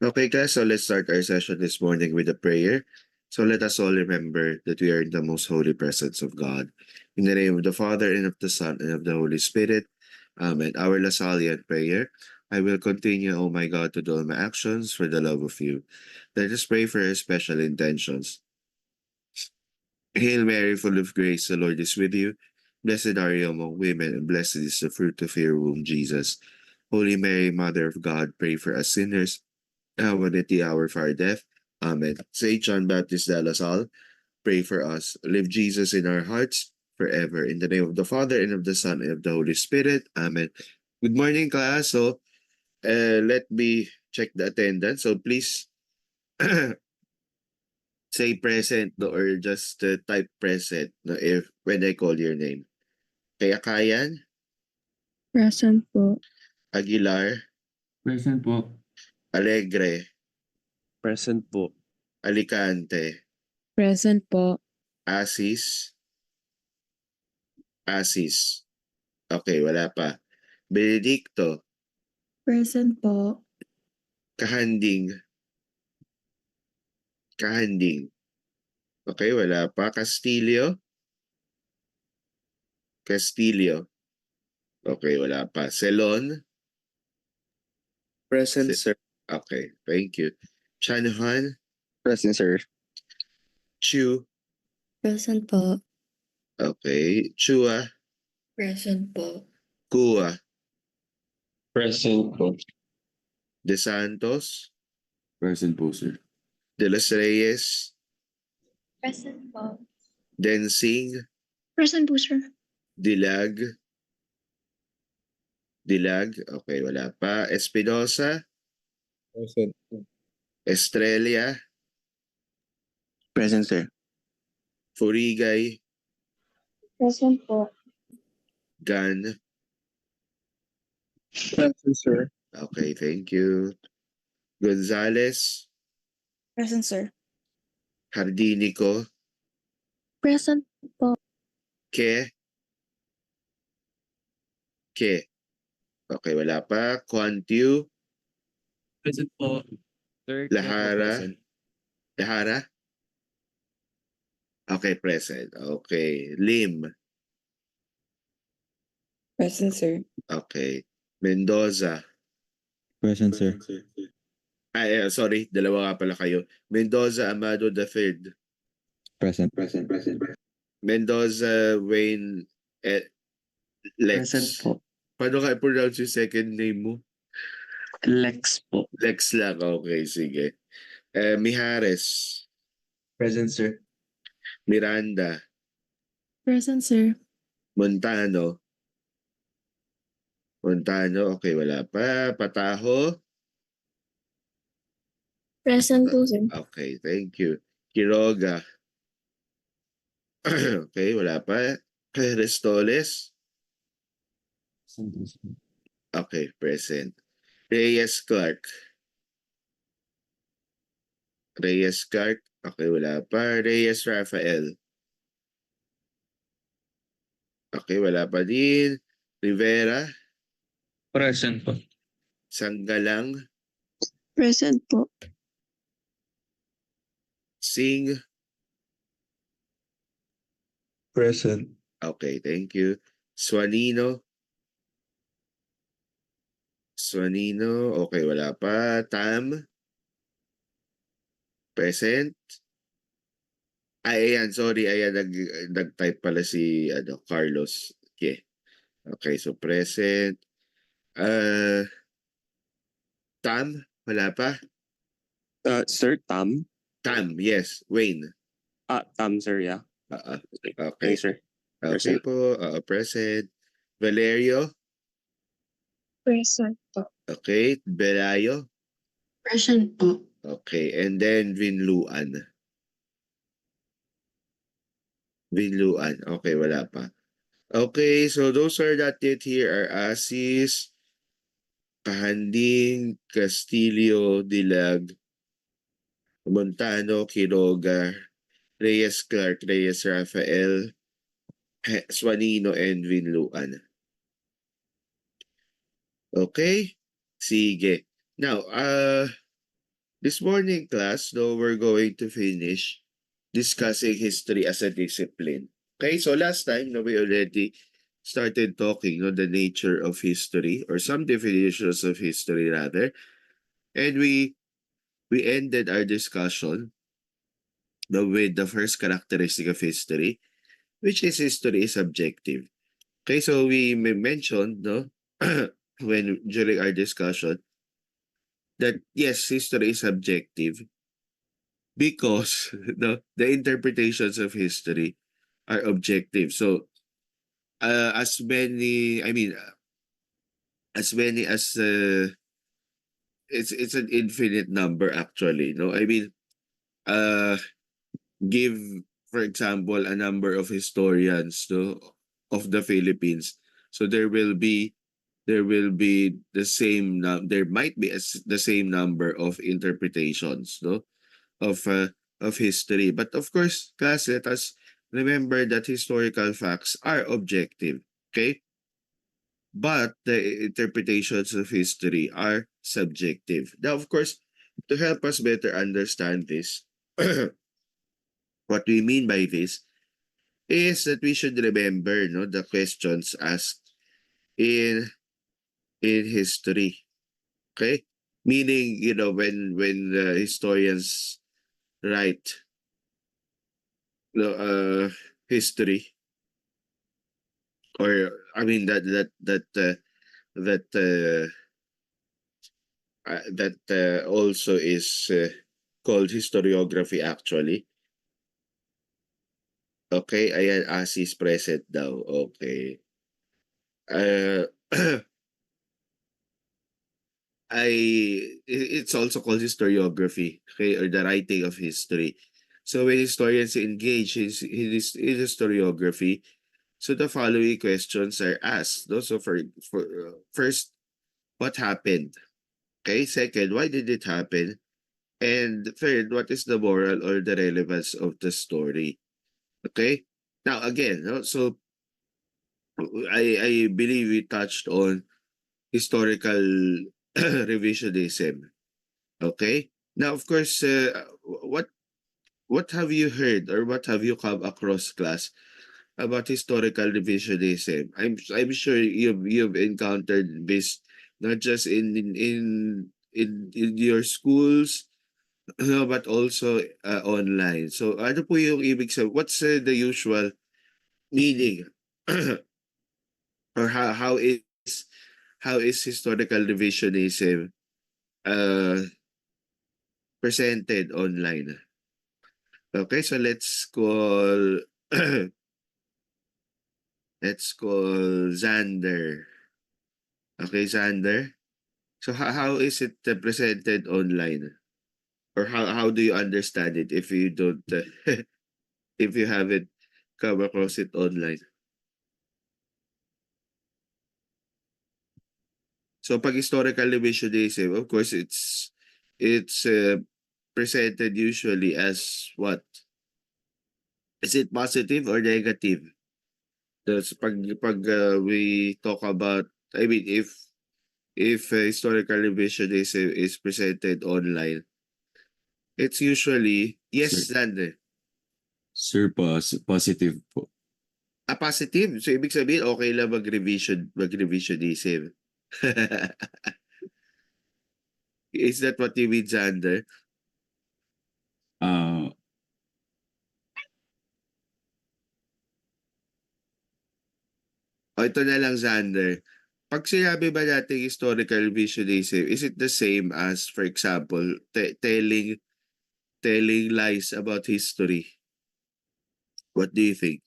Okay, guys, so let's start our session this morning with a prayer. So let us all remember that we are in the most holy presence of God. In the name of the Father, and of the Son, and of the Holy Spirit. Amen. Our Lasalian prayer. I will continue, O my God, to do all my actions for the love of you. Let us pray for our special intentions. Hail Mary, full of grace, the Lord is with you. Blessed are you among women, and blessed is the fruit of your womb, Jesus. Holy Mary, Mother of God, pray for us sinners, now and at the hour of our death. Amen. Saint John Baptist de la Salle, pray for us. Live Jesus in our hearts forever. In the name of the Father, and of the Son, and of the Holy Spirit. Amen. Good morning, class. So, let me check the attendance. So, please say present no, or just type present no, if when I call your name. Kaya Kayan, Present po. Aguilar, Present po. Alegre, Present po. Alicante, Present po. Asis, Asis. Okay, wala pa. Benedicto, Present po. Kahanding, Kahanding. Okay, wala pa. Castillo, Castillo. Okay, wala pa. Celon, Present, sir. okay, thank you. Chanhan, Present, sir. Chu, Present po. okay. Chua, Present po. Kua, Present po. De Santos, Present po, sir. De Los Reyes, Present po. Densing, Present po, sir. Dilag, okay, wala pa. Espinosa, Present. Estrella, Present, sir. Furigay, Present po. Gan. Present, sir. Okay, thank you. Gonzales, Present, sir. Hardinico, Present po. Ke, okay, wala pa. Quantiu, Present po. Sir, Lahara, Lahara, okay, present. Okay, Lim, Present, sir. okay. Mendoza, Present, sir. sorry, dalawa nga pala kayo. Mendoza Amado III, Present. Mendoza Wayne Lex. Present po. Paano ka i-pronounce yung second name mo? Lex po. Lex lang, okay, sige. Mijares, Present, sir. Miranda, Present, sir. Montano, okay, wala pa. Pataho, Present po, sir. okay, thank you. Quiroga, okay, wala pa. Restoles, Present po, sir. okay, present. Reyes Clark, okay, wala pa. Reyes Rafael, okay, wala pa din. Rivera, Present po. Sanggalang, Present po. Singh, Present. okay, thank you. Swanino, okay, wala pa. Tam, present. Ay, ayan, sorry, ayan, nag-type pala si, Carlos. Okay, so present. Tam, wala pa. Sir, Tam? Tam, yes. Wayne. Tam, sir, yeah. Okay. Okay, sir. Okay Present. po, present. Valerio, Present po. okay. Belayo, Present po. okay. And then Vinluan, okay, wala pa. Okay, so those are that it here are Asis, Kahanding, Castillo, Dilag, Montano, Quiroga, Reyes Clark, Reyes Rafael, Swanino, and Vinluan. Okay? Sige. Now, This morning class, though, we're going to finish discussing history as a discipline. Okay, so last time, no, we already started talking on the nature of history or some definitions of history rather, and we ended our discussion with the first characteristic of history, which is history is subjective. Okay, so we mentioned, no, when during our discussion that yes, history is subjective because the interpretations of history are objective. So as many, I mean, as many as it's an infinite number actually. No, I mean, uh, give for example a number of historians no, of the Philippines. So there will be the same there might be the same number of interpretations no of history. But of course, class, let us remember that historical facts are objective, okay? But the interpretations of history are subjective. Now, of course, to help us better understand this, what we mean by this is that we should remember no the questions asked in history, okay? Meaning, when historians write no history, or I mean that also is called historiography actually. Okay, ayan, Asi is present daw. Okay. Uh, it's also called historiography, okay, or the writing of history. So when historians engage in historiography, so the following questions are asked. No? So for first, what happened? Okay. Second, why did it happen? And third, what is the moral or the relevance of the story? Okay. Now again, no? So I believe we touched on historical revisionism. Okay. Now, of course, what have you heard or what have you come across, class, about historical revisionism? I'm sure you've encountered this not just in your schools, but also online. So ano po yung ibig sabihin? What's the usual meaning or how is historical revisionism uh presented online? Okay, so let's call Xander. Okay, Xander. So how is it presented online? Or how do you understand it if you don't if you haven't come across it online? So pag historical revisionism, of course, it's presented usually as what? Is it positive or negative? That's pag we talk about, I mean, if historical revisionism is presented online, it's usually yes, Sir, Xander. sir, positive po. Positive. So ibig sabihin okay lang mag-revisionism. Is that what you mean, Xander? Ah, O ito na lang, Xander. Pag sinabi ba natin historical revisionism, is it the same as, for example, telling lies about history? What do you think?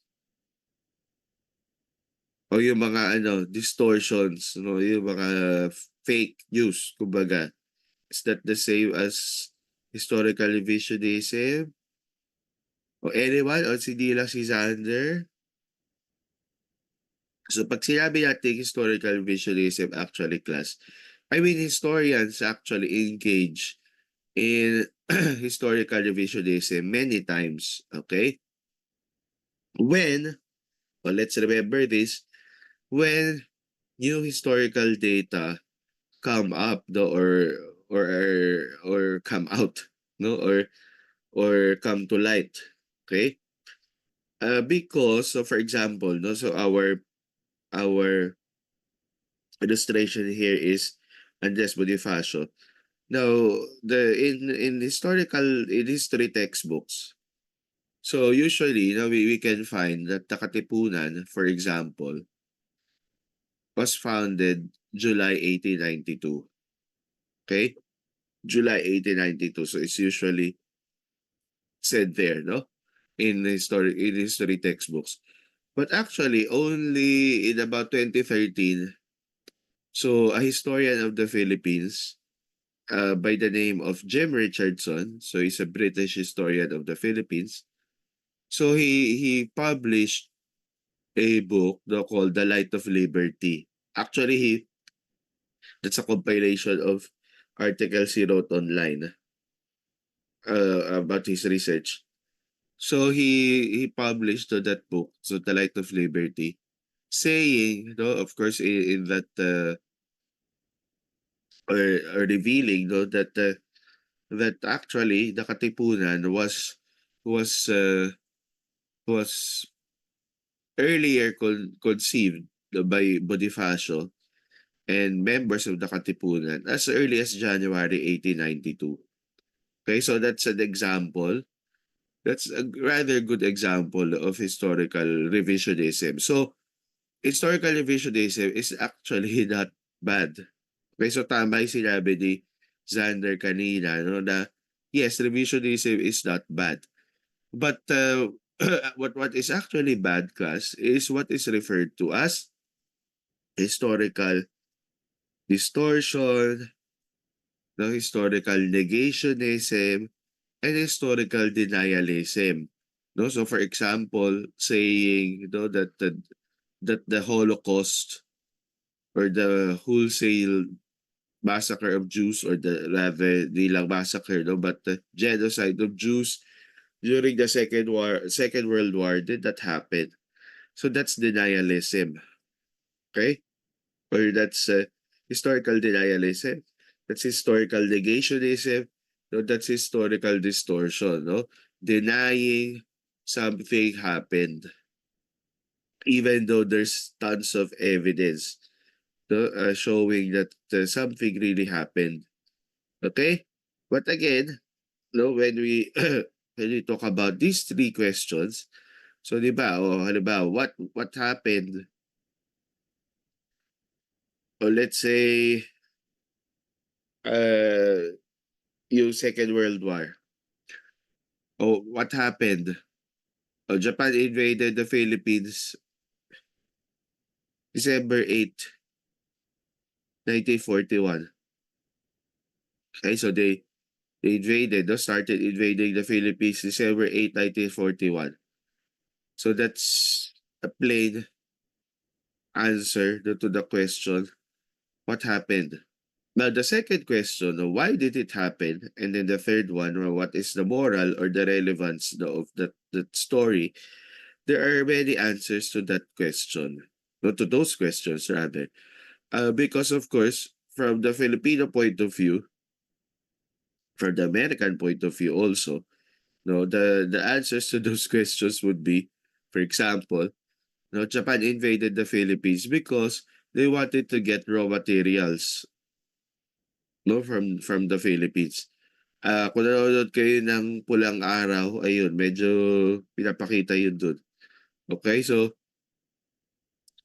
O yung mga distortions, no, yung mga fake news, kumbaga. Is that the same as historical revisionism? O anyone? O hindi lang si Xander? So pag sinabi natin historical revisionism actually, class, I mean historians actually engage in historical revisionism many times, okay? When, well, let's remember this, when new historical data come up, or come out, no, or come to light. Okay, because, so for example, no, so our illustration here is Andres Bonifacio. Now, in history textbooks, so usually, we can find that the Katipunan, for example, was founded July 1892. Okay? July 1892. So it's usually said there, no? In history textbooks. But actually, only in about 2013, so a historian of the Philippines, by the name of Jim Richardson, so he's a British historian of the Philippines. So he published a book, called The Light of Liberty. Actually, that's a compilation of articles he wrote online about his research. So he published that book, so The Light of Liberty, saying, no, of course, in that or revealing, no, that actually the Katipunan was uh, was earlier conceived by Bonifacio and members of the Katipunan as early as January 1892. Okay, so that's an example. That's a rather good example of historical revisionism. So, historical revisionism is actually not bad. Okay, so tama yung sinabi ni Xander kanina, no, na yes, revisionism is not bad. But what is actually bad, class, is what is referred to as historical distortion, no, historical negationism, and historical denialism. No, so for example, saying, that the Holocaust or the wholesale massacre of Jews, or the rather di lang massacre, no, but the genocide of Jews during the Second World War did not happen. So that's denialism. Okay? Or that's historical denialism. That's historical negationism. No, that's historical distortion. No, denying something happened, even though there's tons of evidence, no, showing that something really happened. Okay, but again, no, when we when we talk about these three questions, so di ba, o halimbawa, what happened, or let's say, uh yung Second World War. Oh, what happened? Oh, Japan invaded the Philippines December 8, 1941. Okay, so they invaded, no, started invading the Philippines December 8, 1941. So that's a plain answer to the question, what happened? Now, the second question, why did it happen? And then the third one, what is the moral or the relevance, of that story? There are many answers to that question, no, to those questions rather. Because of course, from the Filipino point of view, from the American point of view also, no, the answers to those questions would be, for example, no, Japan invaded the Philippines because they wanted to get raw materials, no, from the Philippines. Kung nanonood kayo ng Pulang Araw, ayun, medyo pinapakita yun dun. Okay, so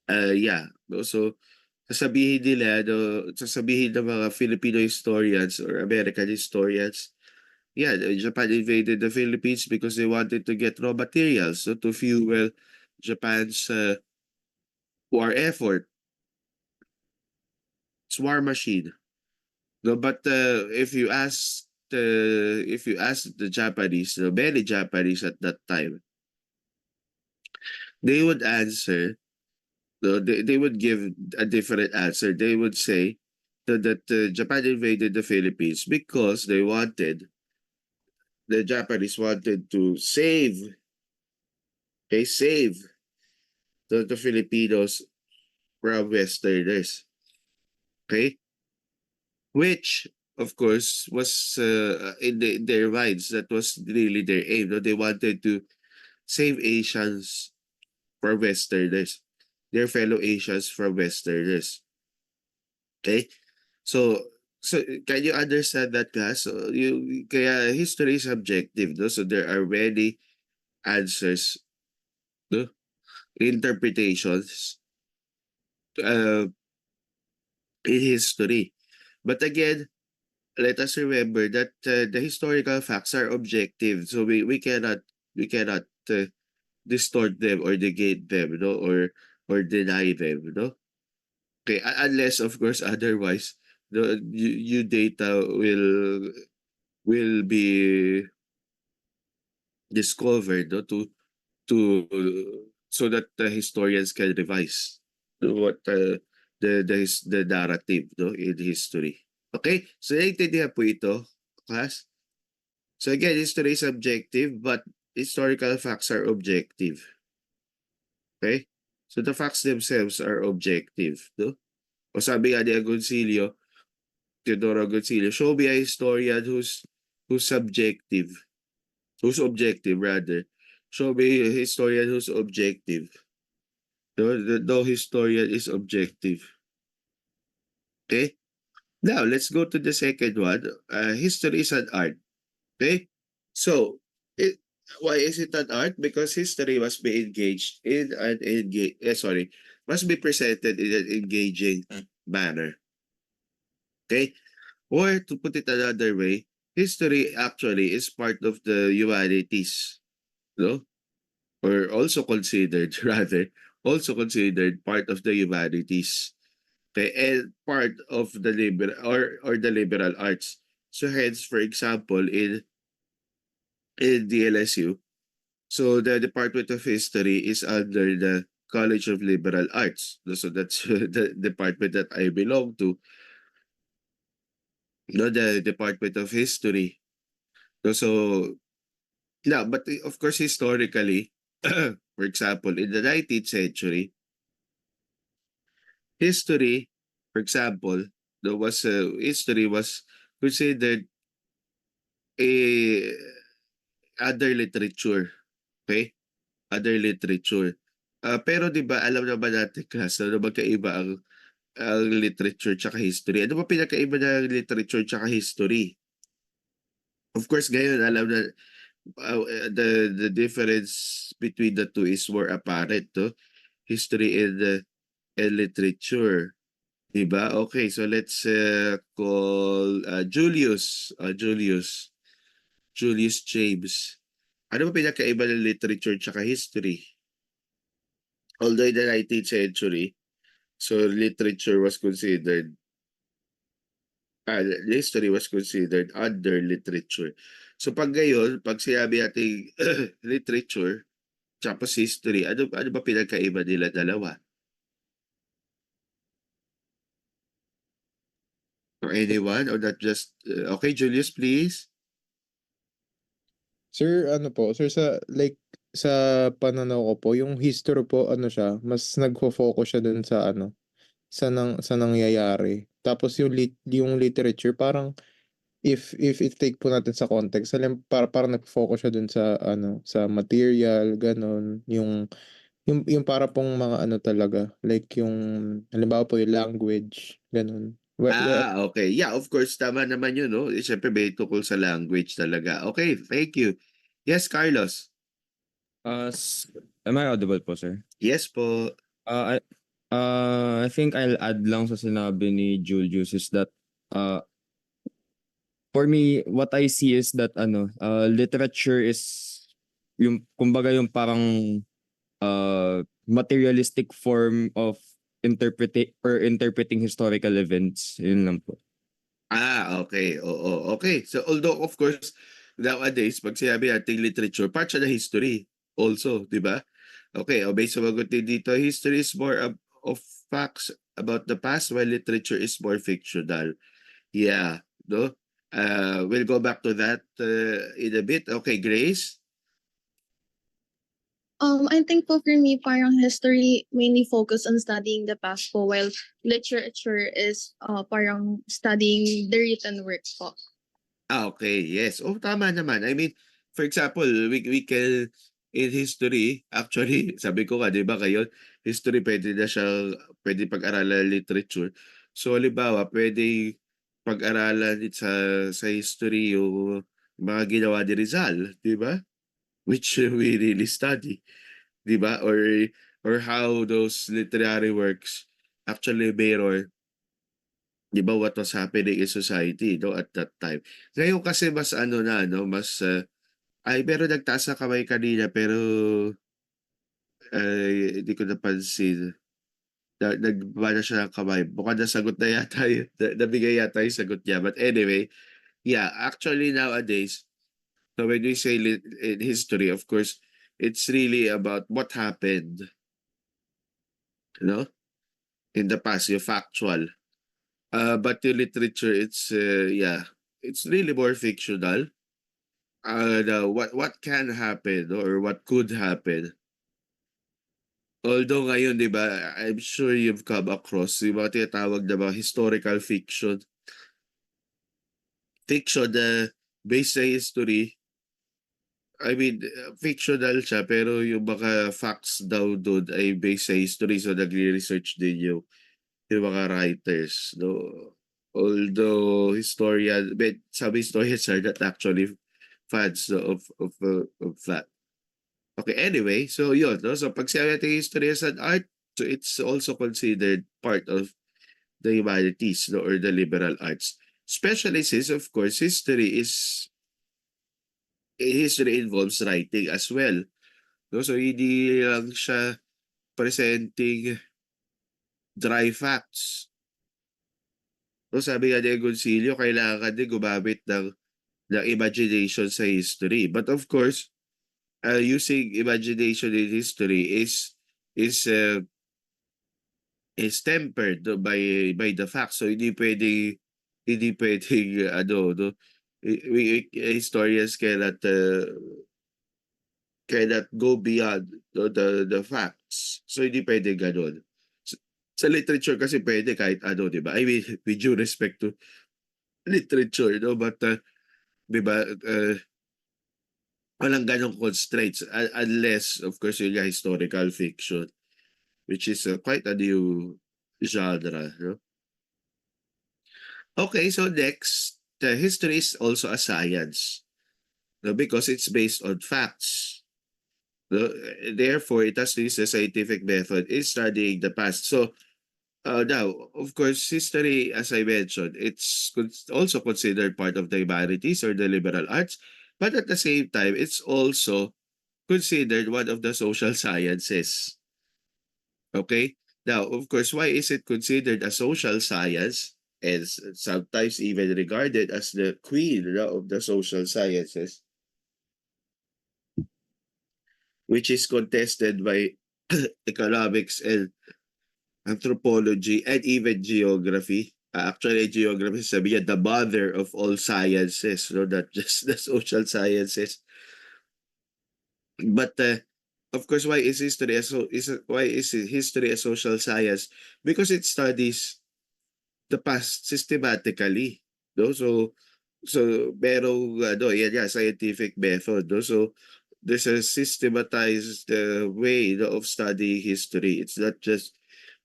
yeah, no, so sasabihin ng mga Filipino historians or American historians, yeah, Japan invaded the Philippines because they wanted to get raw materials, so to fuel Japan's war effort. It's war machine. No, but if you ask the Japanese, the many Japanese at that time, they would answer, no, they would give a different answer. They would say that Japan invaded the Philippines because the Japanese wanted to save the Filipinos from Westerners. Okay? Which of course, was in their minds. That was really their aim. No? They wanted to save Asians from Westerners, their fellow Asians from Westerners. Okay? So, can you understand that, guys? So, kaya history is subjective, no? So there are many answers, no? Interpretations uh, in history. But again, let us remember that the historical facts are objective. So we cannot distort them or negate them, no? Or deny them, no? Okay, unless of course otherwise the you data will be discovered, no, to so that the historians can revise what the narrative, no, in history. Okay, so naiintindihan po ito, class. So again, history is subjective but historical facts are objective. Okay, so the facts themselves are objective, no? O sabi nga ni Agoncillo, Teodoro Agoncillo, show me a historian who's subjective, who's objective rather. Show me a historian who's objective. No historian is objective. Okay? Now, let's go to the second one. History is an art. Okay? So, why is it an art? Because history must be engaged in an must be presented in an engaging manner. Okay? Or to put it another way, history actually is part of the humanities, no? Or also considered, rather, also considered part of the humanities. Okay, and part of the liberal or the liberal arts. So hence, for example, in DLSU, so the Department of History is under the College of Liberal Arts. So that's the department that I belong to. No, the Department of History. No, so yeah, but of course historically, for example, in the 19th century, history, for example, there was history was considered a other literature. Okay? Other literature. Pero 'di ba alam naman natin class na magkaiba ang literature tsaka history. Ano ba pinakaiba ng literature tsaka history? Of course, ngayon alam na the difference between the two is more apparent, no? History and literature. Diba? Okay, so let's call Julius James. Ano ba pinakaiba ng literature tsaka history? Although in the 19th century, so literature was considered, history was considered under literature. So pag ngayon, pag sinabi natin literature, tapos history, ano ba pinagkaiba nila dalawa? Or anyone? Or not just, okay, Julius, please? Sir, ano po, sir, sa pananaw ko po, yung history po, ano siya, mas nagfo-focus siya dun sa ano, sa nangyayari. Tapos yung literature, parang if i-take po natin sa context, parang nag-focus siya dun sa ano, sa material, ganun, yung para pong mga ano talaga, like yung halimbawa po yung language, ganun. Okay. Yeah, of course, tama naman yun, no? Siyempre, may tukol sa language talaga. Okay, thank you. Yes, Carlos. Am I audible po, sir? Yes po. I think I'll add lang sa sinabi ni Julius is that for me, what I see is that literature is yung kumbaga yung parang materialistic form of interpreting historical events. Yun lang po. Okay. Oo. Okay. So, although, of course, nowadays, pag sinabi natin literature, part siya na history also, di ba? Okay. Based sa mga dito, history is more of facts about the past while literature is more fictional. Yeah. No? We'll go back to that in a bit. Okay, Grace? I think po for me, parang history mainly focus on studying the past po, while literature is parang studying the written work po. Okay, yes. Oh, tama naman. I mean, for example, we can in history, actually, sabi ko nga, 'di ba kayo, history pwede na siya pwede pag-aralan literature. So halimbawa, pwede pag-aralan sa history yung mga ginawa ni Rizal, 'di ba? Which we really study, 'di ba? Or how those literary works actually mirror, 'di ba, what was happening in society, no, at that time. Ngayon kasi mas ano na, no, mas ay, pero nagtaas na kamay kanina pero hindi ko napansin. Nagbaba na siya ng kamay. Mukhang nasagot na yata nabigay yata yung sagot niya. But anyway, yeah, actually nowadays, so when we say in history, of course, it's really about what happened, you know, in the past, yung factual. But yung literature, it's, yeah, it's really more fictional. What can happen or what could happen. Although ngayon, 'di ba, I'm sure you've come across yung mga tinatawag na mga historical fiction. Fiction na based sa history. I mean, fictional siya pero yung mga facts daw dun ay based sa history, so nagre-research din yung mga writers, 'no. Although some historians are not actually fans, no, of that. Okay, anyway, so yun, 'no. So 'pag sinabi nating history as an art, so it's also considered part of the humanities, no, or the liberal arts. Especially since, of course, history involves writing as well, no? So hindi lang siya presenting dry facts. No, sabi nga ni Agoncillo, kailangan din gumamit ng imagination sa history. But of course, using imagination in history is tempered, no, by the facts. So hindi pwedeng ano, no, historians cannot go beyond, no, the facts. So hindi pwedeng gano'n. Sa literature kasi pwede kahit ano, 'di ba? I mean, with due respect to literature, no, but 'di ba, walang gano'ng constraints unless of course yun nga historical fiction, which is quite a new genre, no? Okay, so next, the history is also a science, no, because it's based on facts. No? Therefore, it has to use a scientific method in studying the past. So, now, of course, history, as I mentioned, it's also considered part of the humanities or the liberal arts, but at the same time, it's also considered one of the social sciences. Okay? Now, of course, why is it considered a social science and sometimes even regarded as the queen, no, of the social sciences, which is contested by economics and anthropology and even geography? Actually, geography, sabi niya, the mother of all sciences, no, not just the social sciences. But of course, why is history a social science? Because it studies the past systematically, no? So merong ano, yan nga, scientific method, no? So there's a systematized way, no, of studying history. It's not just,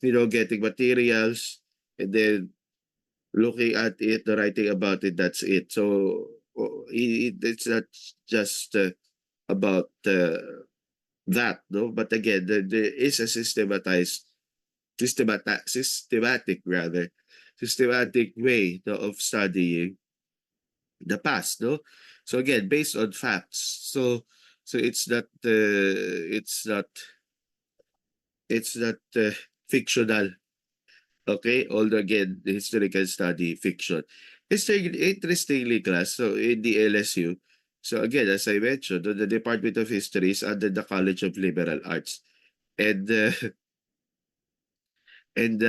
getting materials and then looking at it, writing about it, that's it. So it's not just about that, no? But again, there is a systematic way, no, of studying the past, no? So again, based on facts. So it's not fictional. Okay, although again, the historical study fiction. Interestingly, class, so in the LSU, so again, as I mentioned, the Department of History is under the College of Liberal Arts. And and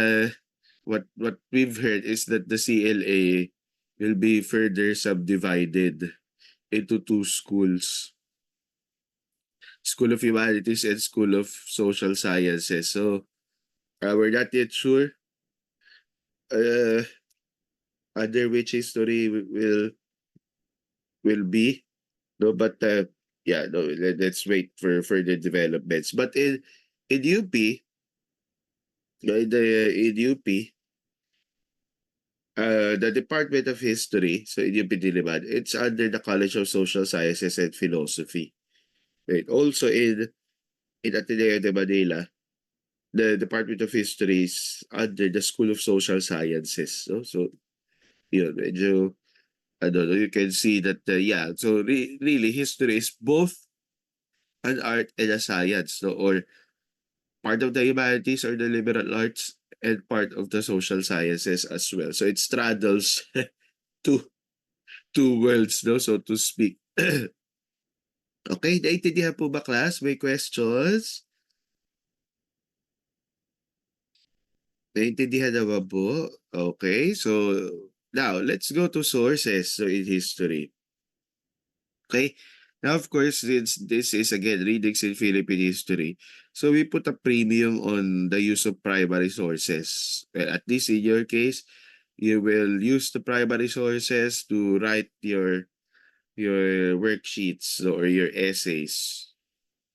what we've heard is that the CLA will be further subdivided into two schools. School of Humanities and School of Social Sciences. So we're not yet sure uh, under which history will be. No, but yeah, no, let's wait for further developments. But in UP, in UP, the Department of History, so in UP Diliman, it's under the College of Social Sciences and Philosophy. Right. Also in Ateneo de Manila, the Department of History is under the School of Social Sciences. No? So, yun, medyo, ano, you can see that, yeah, so really, history is both an art and a science, no? Or part of the humanities or the liberal arts and part of the social sciences as well. So it straddles two, two worlds, no? So to speak. Okay, naintindihan po ba, class? May questions? Naintindihan naman po? Okay, so now let's go to sources so in history. Okay, now of course, since this is again readings in Philippine history, so we put a premium on the use of primary sources. Well, at least in your case, you will use the primary sources to write your worksheets or your essays.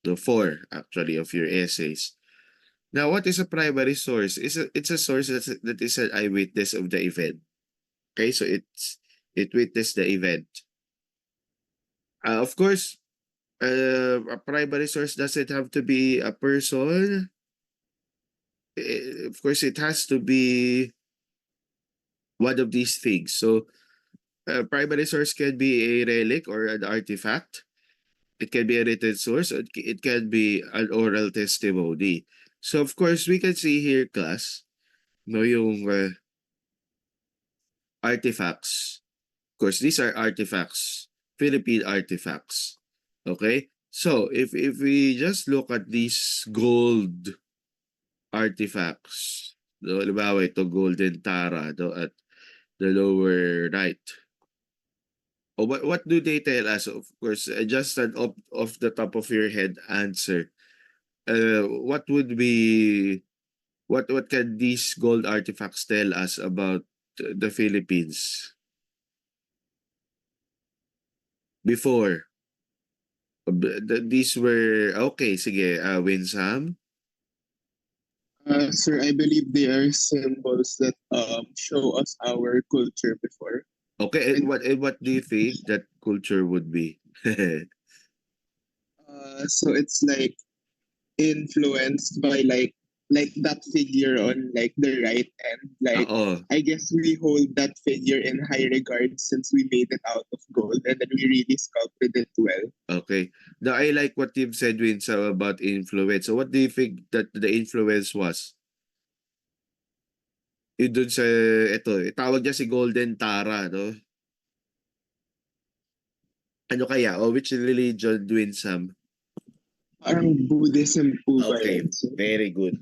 The four actually of your essays. Now, what is a primary source? It's a source that is an eyewitness of the event. Okay, so it witnessed the event. Of course, a primary source doesn't have to be a person. Of course, it has to be one of these things. So, a primary source can be a relic or an artifact. It can be a written source. It can be an oral testimony. So, of course, we can see here, class, no, yung artifacts. Of course, these are artifacts, Philippine artifacts. Okay? So, if we just look at these gold artifacts, no, halimbawa ito, golden tara, no, at the lower right. Oh, what do they tell us? Of course, just an off the top of your head answer. What would be what can these gold artifacts tell us about the Philippines before? These were okay, sige, Winsam. Sir, I believe they are symbols that show us our culture before. Okay, and what do you think that culture would be? So it's like influenced by like that figure on like the right end. Like Oo. I guess we hold that figure in high regard since we made it out of gold and then we really sculpted it well. Okay. Now, I like what you've said, Winsam, about influence. So what do you think that the influence was? Yun dun sa, ito, tawag niya si Golden Tara, no? Ano kaya? O which religion, Winsam? Parang Buddhism po ba Okay, yun, sir? very good.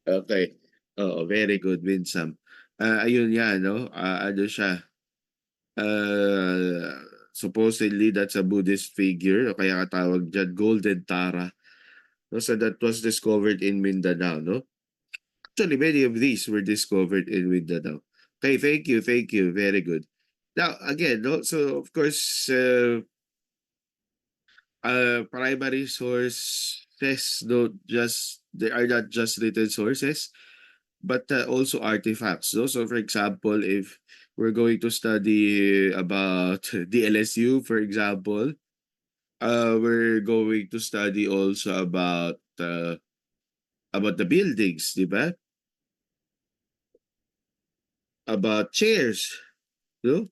Okay. Oo, very good, Winsam. Ayun yan, no? Ano siya? Supposedly, that's a Buddhist figure, o kaya katawag dyan, Golden Tara. No? So that was discovered in Mindanao, no? Actually, many of these were discovered in Mindanao. Okay, thank you, thank you. Very good. Now, again, no? So, of course, primary sources they are not just written sources, but also artifacts. No? So, for example, if we're going to study about the LSU, for example, we're going to study also about the buildings, di ba? About chairs, no?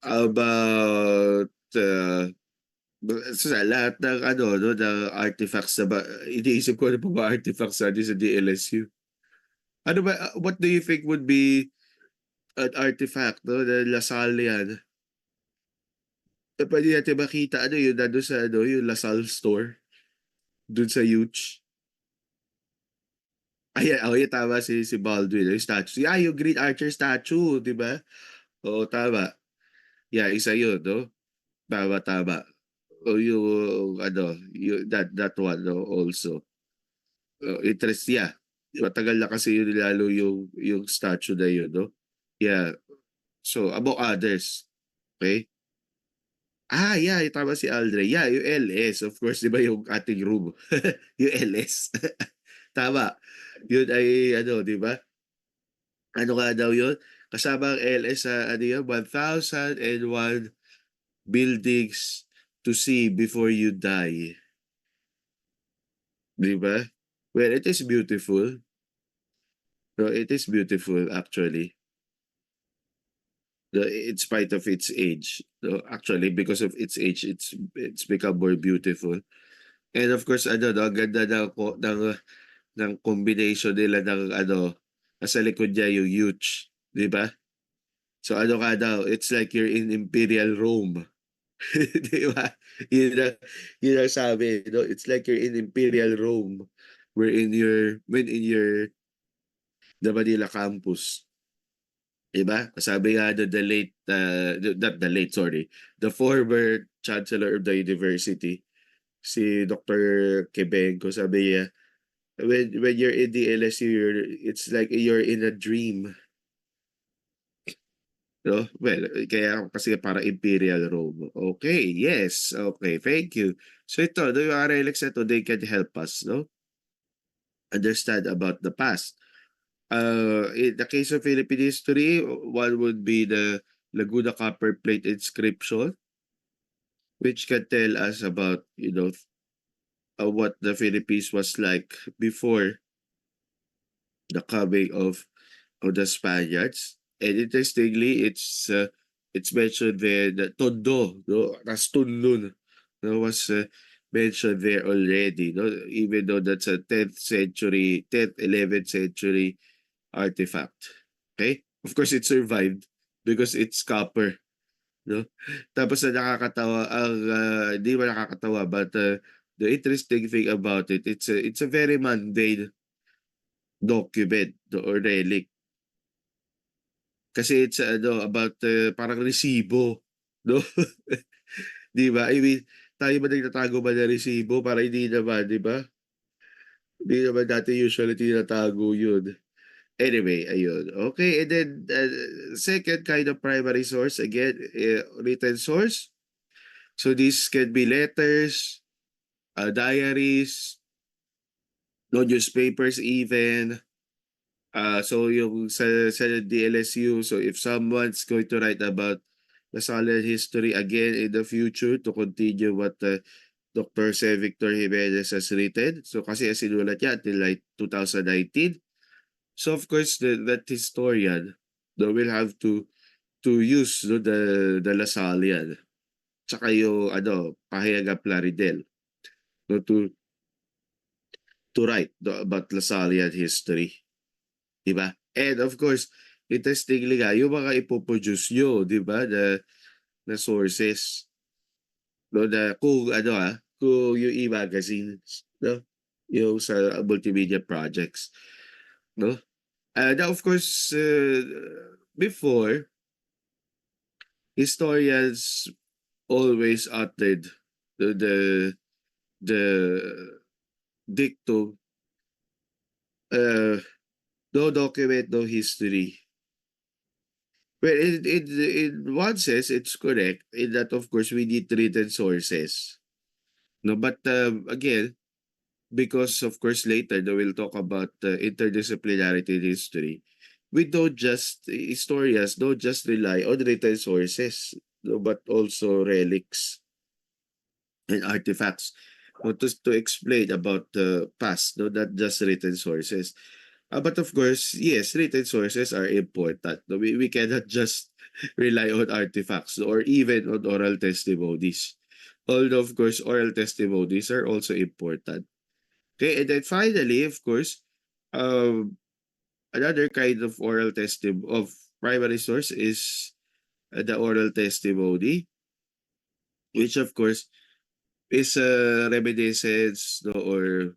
About sa lahat ng ano, no, ng artifacts na ba, iniisip ko ano pa ba artifacts natin sa DLSU. Ano ba, what do you think would be an artifact, no, na Lasal yan? Na pwede natin makita, ano yun, nandun sa, ano, yung Lasal store, dun sa Huge. Ayan, oh, yeah, tama si Baldwin, yung statue. Yeah, yung Green Archer statue, di ba? Oo, tama. Yeah, isa yun, no? Tama, tama. yung ano, that one no, also. Interest, yeah. Matagal na kasi yun lalo yung statue na yun, no? Yeah. So, among others. Okay? Yeah, tama si Aldre. Yeah, yung LS. Of course, di ba yung ating room? Yung LS. Tama. Yun ay, ano, di ba? Ano nga daw yun? Kasama ang LS sa, ano yun? 1,001 buildings to see before you die. Di ba? Well, it is beautiful. No, it is beautiful actually. In spite of its age. No, actually, because of its age, it's become more beautiful. And of course, ano, no, ang ganda ng combination nila ng ano, nasa likod niya yung huge, di ba? So ano ka daw, it's like you're in Imperial Rome. Di ba? Yun ang sabi, no? It's like you're in Imperial Rome. When in your the Manila campus. Diba? Sabi nga doon not the late, sorry, the former chancellor of the university, si Dr. Kebenko, sabi niya, when you're in the LSU, it's like you're in a dream. No? Well, kaya kasi para Imperial Rome. Okay, yes. Okay, thank you. So ito, yung RLX na to, they can help us, no? Understand about the past. In the case of Philippine history, one would be the Laguna copper plate inscription, which can tell us about, what the Philippines was like before the coming of the Spaniards. And interestingly, it's mentioned there that Tondo, no, Rastunlun, no, was mentioned there already, no, even though that's a 10th, 11th century artifact. Okay? Of course, it survived because it's copper. No? Tapos na nakakatawa, hindi ba nakakatawa, but the interesting thing about it, it's a very mundane document or relic. Kasi it's about parang resibo. No? Di ba? I mean, tayo ba nagtatago ba ng resibo? Para hindi naman, di ba? Hindi naman dati usually tinatago yun. Anyway, ayun. Okay, and then second kind of primary source, again, written source. So this can be letters, diaries, no newspapers even. So yung sa DLSU, so if someone's going to write about the solid history again in the future to continue what Dr. C. Victor Jimenez has written. So kasi sinulat niya until like 2019. So of course that historian will have to use the Lasallian tsaka yung Pahiaga Plaridel to write about Lasallian history. Diba? And of course, interestingly nga, yung mga ipoproduce nyo, diba, na sources, no, na kung kung yung e-magazines, no, yung sa multimedia projects, no. Now, of course, before, historians always uttered the dictum, no document, no history. Well, in one sense, it's correct in that, of course, we need written sources. No, but again, because of course later they will talk about interdisciplinarity in history. Historians don't just rely on written sources, no, but also relics and artifacts, no, to explain about the past, no, not just written sources. But of course, yes, written sources are important. No, we cannot just rely on artifacts, no, or even on oral testimonies. Although, of course, oral testimonies are also important. Okay, and then finally, of course, another kind of of primary source is the oral testimony, which of course is a reminiscence, no, or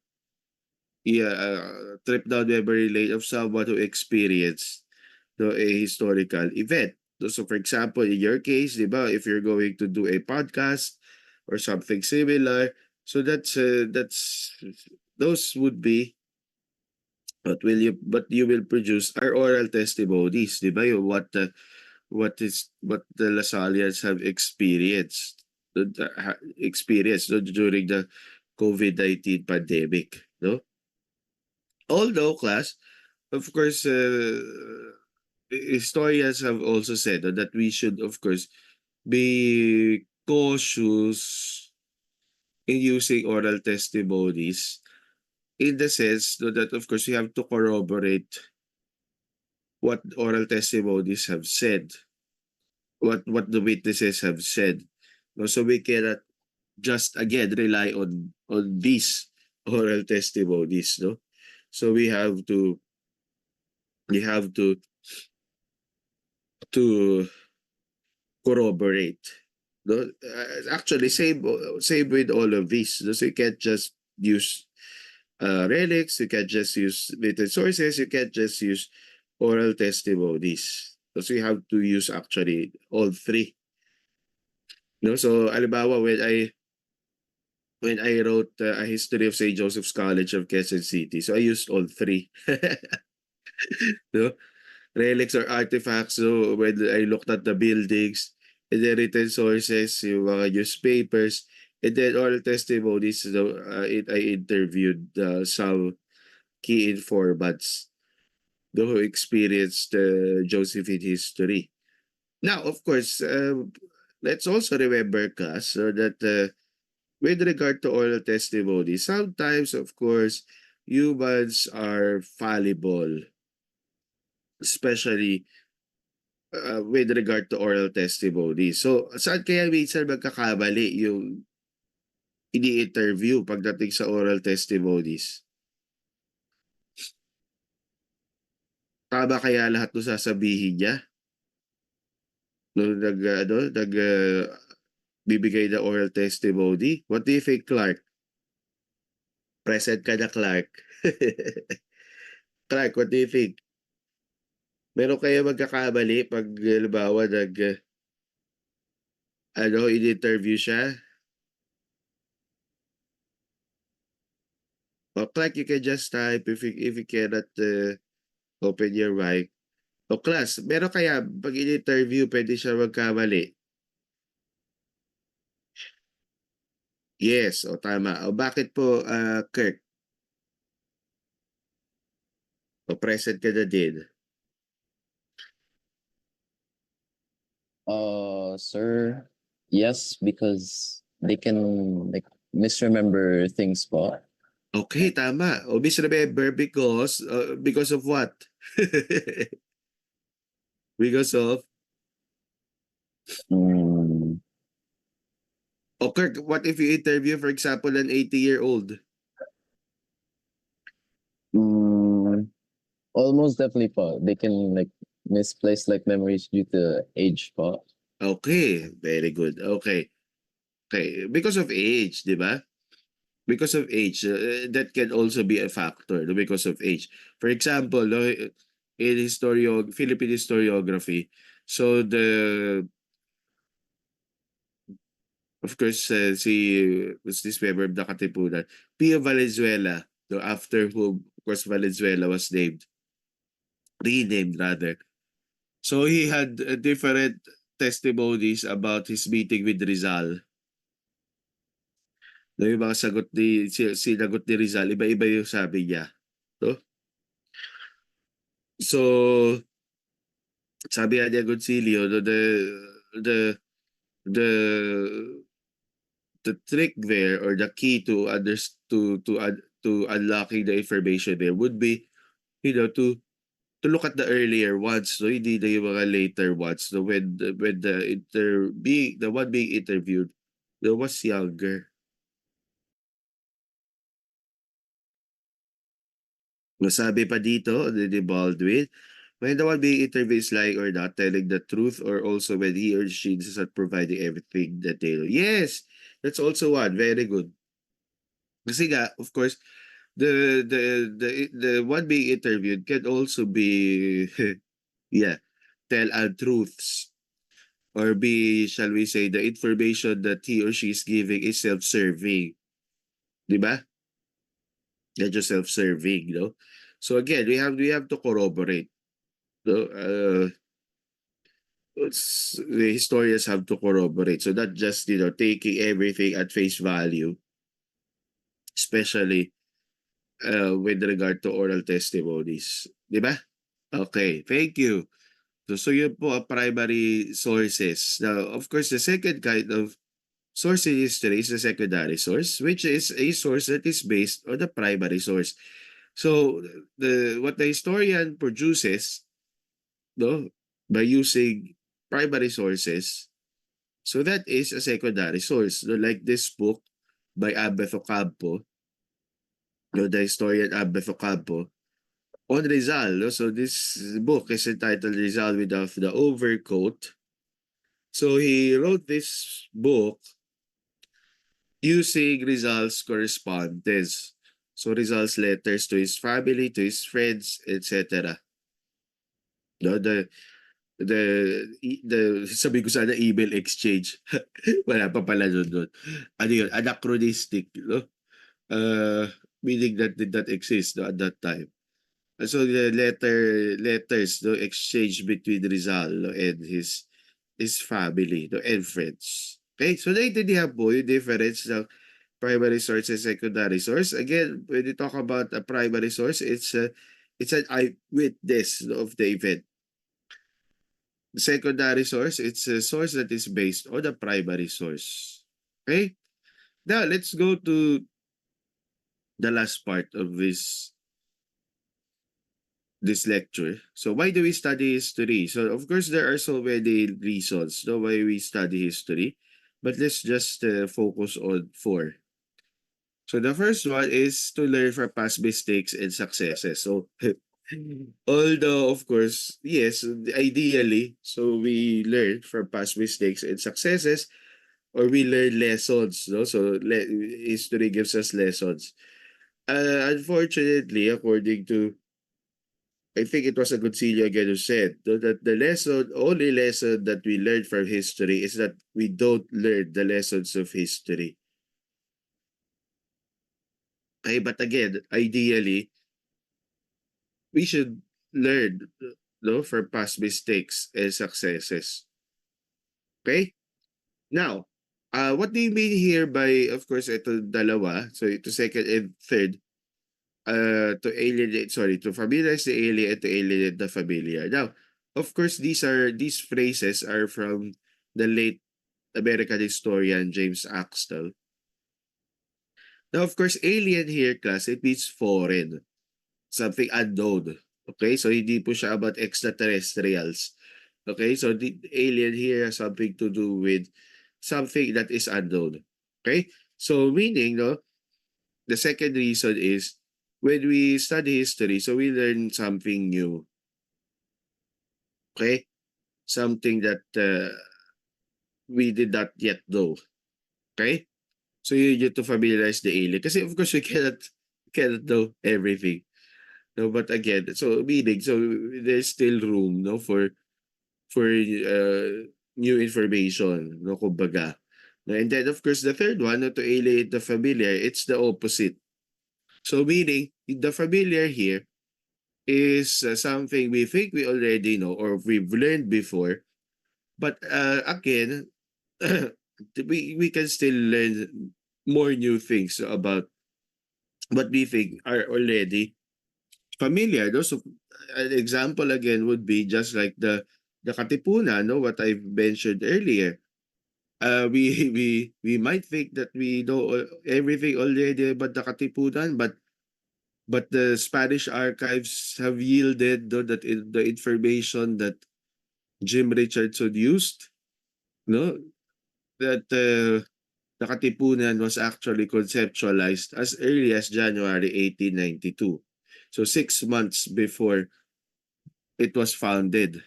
trip down memory lane of someone who experienced, no, a historical event. So for example, in your case, di ba, if you're going to do a podcast, or something similar. So that's those would be what you will produce are oral testimonies, di ba? Yung what the Lasalians have experienced no, during the COVID-19 pandemic, no? Although, class, of course, historians have also said that we should, of course, be cautious in using oral testimonies in the sense that, of course, we have to corroborate what oral testimonies have said, what the witnesses have said. No, so we cannot just again rely on these oral testimonies, no? So we have to corroborate. No? Actually, same with all of these. No? So you can't just use relics, you can't just use written sources, you can't just use oral testimonies. So you have to use actually all three. No, so halimbawa when I wrote a history of St. Joseph's College of Quezon City, so I used all three. No, relics or artifacts. So when I looked at the buildings and the written sources, yung mga newspapers, and then oral testimonies, so, I interviewed some key informants who experienced Josephine history. Now, of course, let's also remember, class, that with regard to oral testimony, sometimes, of course, humans are fallible, especially with regard to oral testimony. So, saan kaya minsan magkakamali yung ini-interview pagdating sa oral testimonies? Tama kaya lahat ng sasabihin niya? Nung bibigay na oral testimony? What do you think, Clark? Present ka na, Clark. Clark, what do you think? Meron kaya magkakamali pag halimbawa in-interview siya? O Clark, you can just type if you cannot open your mic. O class, meron kaya pag in-interview pwede siya magkamali? Yes, o tama. O bakit po, Kirk? O present ka na din. Sir, yes, because they can like misremember things po. Okay, tama. O misremember because of what? Because of Mm, O Kirk, what if you interview, for example, an 80-year-old? mm, almost definitely po. They can like misplace like memories due to age po. Okay, very good. Okay. Okay, because of age, di ba? Because of age, that can also be a factor, no? Because of age. For example, no, in Philippine historiography, so of course, was this member of the Katipunan, Pio Valenzuela, no, after whom, of course, Valenzuela was renamed rather. So he had different testimonies about his meeting with Rizal. No, yung mga sinagot ni Rizal, iba-iba yung sabi niya. No? So, sabi nga ni Agoncillo, no, the the the trick there or the key to unlocking the information there would be, to look at the earlier ones, no, hindi na yung mga later ones, no, when the one being interviewed, was younger. Masabi pa dito ni Baldwin, when the one being interviewed is lying or not telling the truth, or also when he or she is not providing everything that they know. Yes, that's also one. Very good. Kasi nga, of course, the one being interviewed can also be, yeah, tell untruths. Or B, shall we say, the information that he or she is giving is self-serving. Di ba? Medyo self-serving, no? So again, we have to corroborate. No? The historians have to corroborate. So not just, taking everything at face value, especially with regard to oral testimonies. Di ba? Okay, thank you. So yun po ang primary sources. Now, of course, the second kind of source in history is the secondary source, which is a source that is based on the primary source. So what the historian produces, no, by using primary sources, so that is a secondary source. No, like this book by Abeth Ocampo, no, the historian Abeth Ocampo, on Rizal. No? So this book is entitled Rizal without the Overcoat. So he wrote this book using Rizal's correspondence. So Rizal's letters to his family, to his friends, etc. No, the sabi ko sana email exchange. Wala pa pala doon. Ano yun? Anachronistic, no? Meaning that did not exist, no, at that time. So the letters, no, exchange between Rizal, no, and his family, no, and friends. Okay, so naintindihan po yung difference ng primary source and secondary source. Again, when you talk about a primary source, it's an eyewitness, no, of the event. The secondary source, it's a source that is based on the primary source. Okay, now let's go to the last part of this lecture. So why do we study history? So of course there are so many reasons, no, why we study history, but let's just focus on 4. So the first one is to learn from past mistakes and successes. So although of course, yes, ideally, so we learn from past mistakes and successes, or we learn lessons, no? So history gives us lessons. Unfortunately, according to, I think it was a Agoncillo again who said, no, that the only lesson that we learn from history is that we don't learn the lessons of history. Okay, but again, ideally, we should learn, no, from past mistakes and successes. Okay? Now, what do you mean here by, of course, ito dalawa, so ito second and third, to familiarize the alien and to alienate the familiar. Now, of course, these phrases are from the late American historian James Axtell. Now, of course, alien here, class, it means foreign, something unknown. Okay, so hindi po siya about extraterrestrials. Okay, so the alien here has something to do with something that is unknown. Okay, so meaning, no, the second reason is when we study history, so we learn something new. Okay, something that we did not yet know. Okay, so you need to familiarize the alien. Kasi of course we cannot know everything. No, but again, so meaning, so there's still room, no, for new information, no, kumbaga. And then of course the third one, no, to alienate the familiar, it's the opposite. So meaning the familiar here is something we think we already know or we've learned before, but again, we can still learn more new things about what we think are already familiar. No? So an example again would be just like the Katipunan, no, what I've mentioned earlier. We might think that we know everything already about the Katipunan, but the Spanish archives have yielded, no, that the information that Jim Richardson used, no, that the Katipunan was actually conceptualized as early as January 1892. So 6 months before it was founded.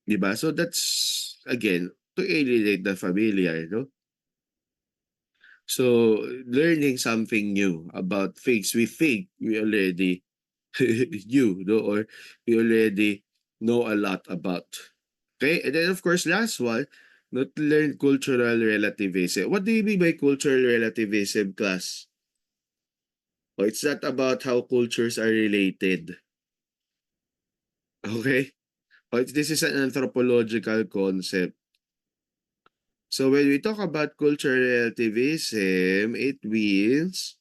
Diba? So that's, again, to alienate the familiar, no? So learning something new about things we think we already knew, no? Or we already know a lot about. Okay? And then of course, last one, not learn cultural relativism. What do you mean by cultural relativism, class? Oh, it's not about how cultures are related. Okay? Oh, this is an anthropological concept. So when we talk about cultural relativism, it means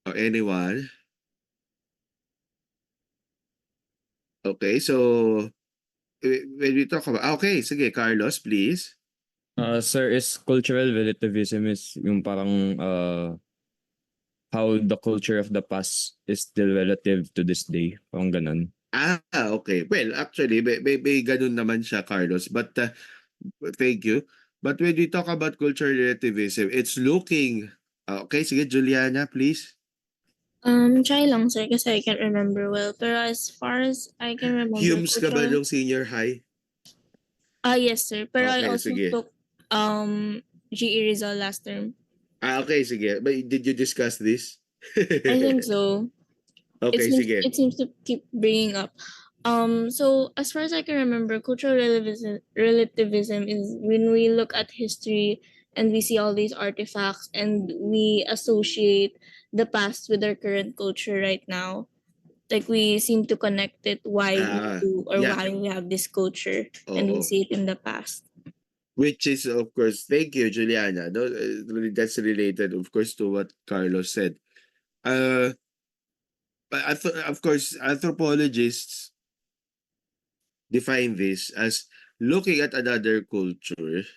anyone. Okay, so when we talk about okay, sige, Carlos, please. Sir, is cultural relativism is yung parang how the culture of the past is still relative to this day. Parang ganun. Okay. Well, actually, may ganun naman siya, Carlos. But thank you. But when we talk about cultural relativism, it's looking. Okay, sige, Juliana, please. Try lang sir kasi I can't remember well. Pero as far as I can remember, Humes ka ba cultural... nung senior high? Yes sir. Pero I Okay, also sige. took GE Rizal last term. Okay, sige. But did you discuss this? I think so. Okay, sige. It seems to keep bringing up. So as far as I can remember, cultural relativism is when we look at history and we see all these artifacts and we associate the past with our current culture right now. Like we seem to connect it why we do or Yeah. why we have this culture and we Oo. see it in the past. Which is, of course, thank you, Juliana. No, that's related, of course, to what Carlos said. Of course, anthropologists define this as looking at another culture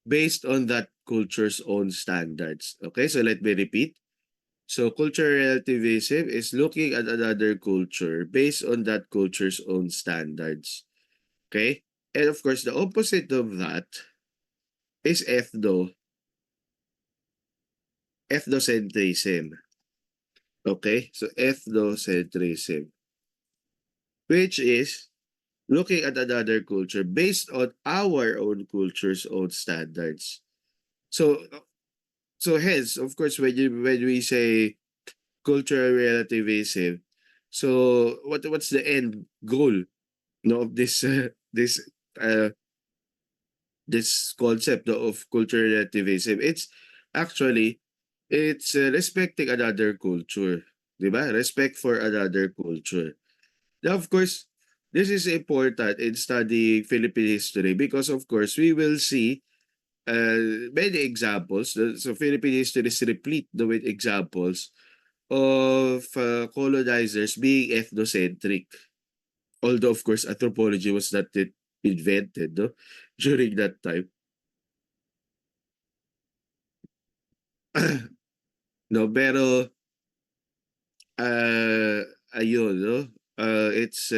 based on that culture's own standards. Okay, so let me repeat. So cultural relativism is looking at another culture based on that culture's own standards. Okay? And of course, the opposite of that is ethnocentrism. Okay? So ethnocentrism, which is looking at another culture based on our own culture's own standards. So hence, of course, when we say cultural relativism, so what's the end goal, no, of uh, this concept of cultural relativism? It's actually respecting another culture, di ba? Respect for another culture. Now, of course, this is important in studying Philippine history because, of course, we will see many examples. So Philippine history is replete with examples of colonizers being ethnocentric. Although, of course, anthropology was not yet invented, no, during that time. No, pero ayun, no? It's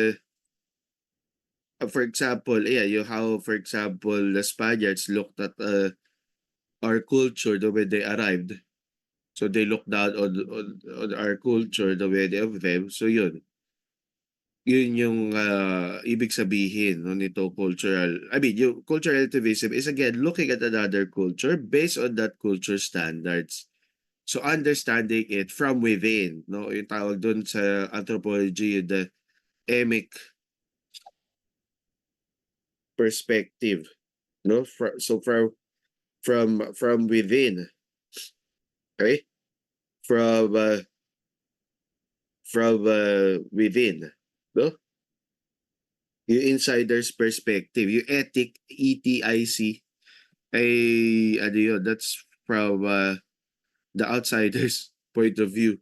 for example, how, for example, the Spaniards looked at our culture the way they arrived. So they looked down on our culture the way they of them. So yun. Yun yung ibig sabihin no, nito cultural. I mean, yung cultural relativism is again looking at another culture based on that culture standards. So understanding it from within, no? Yung tawag doon sa anthropology, the emic perspective, no? So from within, okay? From within, no? Yung insider's perspective, yung ETIC, ay ano yun, that's from the outsider's point of view.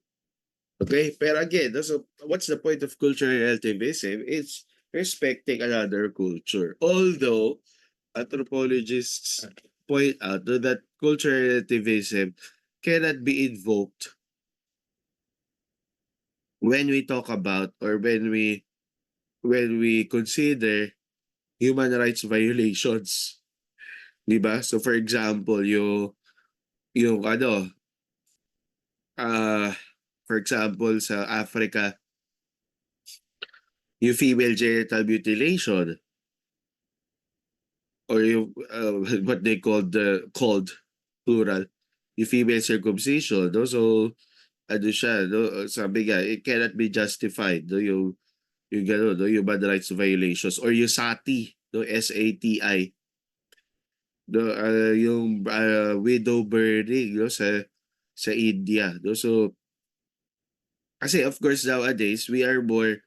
Okay? Pero again, so what's the point of cultural relativism? It's respecting another culture. Although, anthropologists point out that cultural relativism cannot be invoked when we talk about or when we consider human rights violations. Diba? So for example, yung ano, for example, sa Africa, yung female genital mutilation or yung what they called plural, yung female circumcision, no? So ano siya, no? Sabi nga, it cannot be justified, no? Yung gano'n, no? Human rights violations or yung SATI, no? SATI. yung widow burning, no, sa India, no. So kasi of course nowadays we are more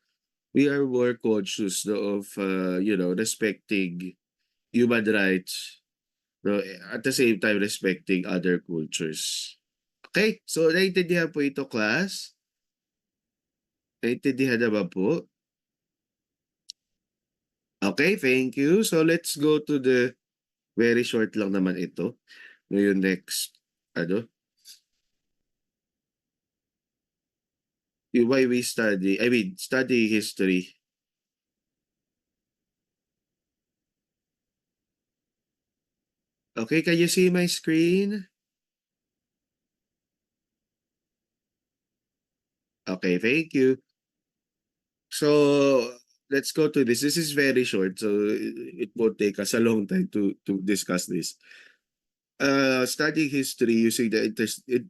conscious, no, of respecting human rights, no, at the same time respecting other cultures. Okay, so naintindihan po ito, class? Naintindihan naman po? Okay, thank you. So let's go to the very short lang naman ito. Ngayon next, why we study history. Okay, can you see my screen? Okay, thank you. So let's go to this. This is very short, so it won't take us a long time to discuss this. Studying history using the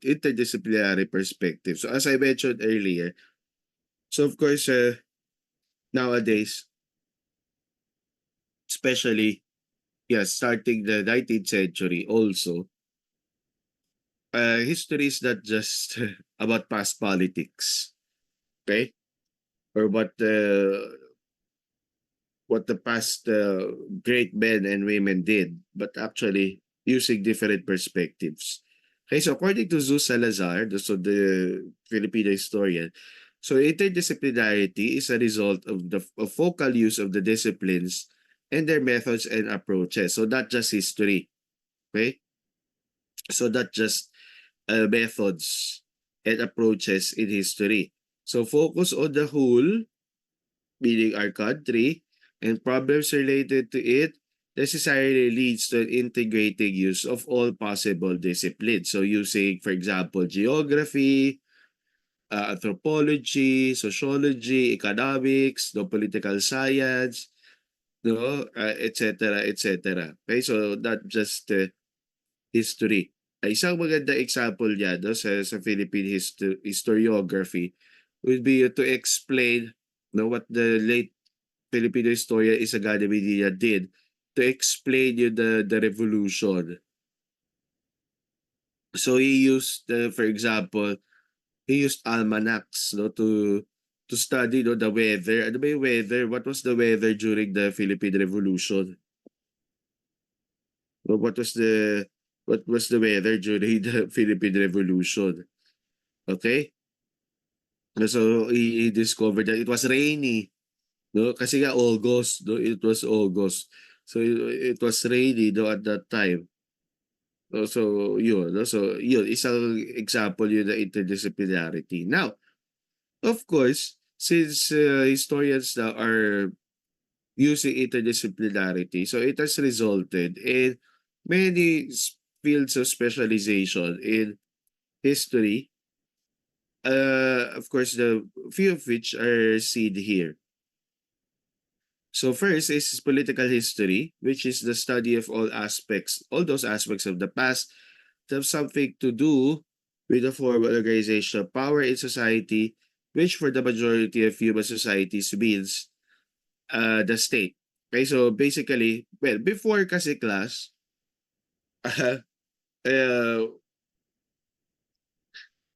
interdisciplinary perspective. So as I mentioned earlier, so of course nowadays, especially starting the 19th century also, history is not just about past politics, okay? Or what the past great men and women did, but actually using different perspectives. Okay, so according to Zeus Salazar, so the Filipino historian, so interdisciplinarity is a result of the focal use of the disciplines and their methods and approaches. So not just history, okay? So not just methods and approaches in history. So focus on the whole, meaning our country, and problems related to it necessarily leads to an integrating use of all possible disciplines. So using, for example, geography, anthropology, sociology, economics, no, political science, no, etc., etc. Okay, so not just history. Isang maganda example niya, no, sa Philippine historiography would be to explain, no, what the late Filipino historian Isagani Medina did to explain the revolution. So he used, for example, he used almanacs, no, to study, no, the weather. Ano ba yung weather? What was the weather during the Philippine Revolution? What was the weather during the Philippine Revolution? Okay? So he discovered that it was rainy, no? Kasi nga August, no? It was August. So it was rainy, no, at that time. So yun, no? So yun, isang example yun na interdisciplinarity. Now, of course, since historians now are using interdisciplinarity, so it has resulted in many fields of specialization in history. Of course, the few of which are seen here. So first is political history, which is the study of all those aspects of the past that have something to do with the formal organization of power in society, which for the majority of human societies means the state. Okay, so basically, well, before kasi class, uh,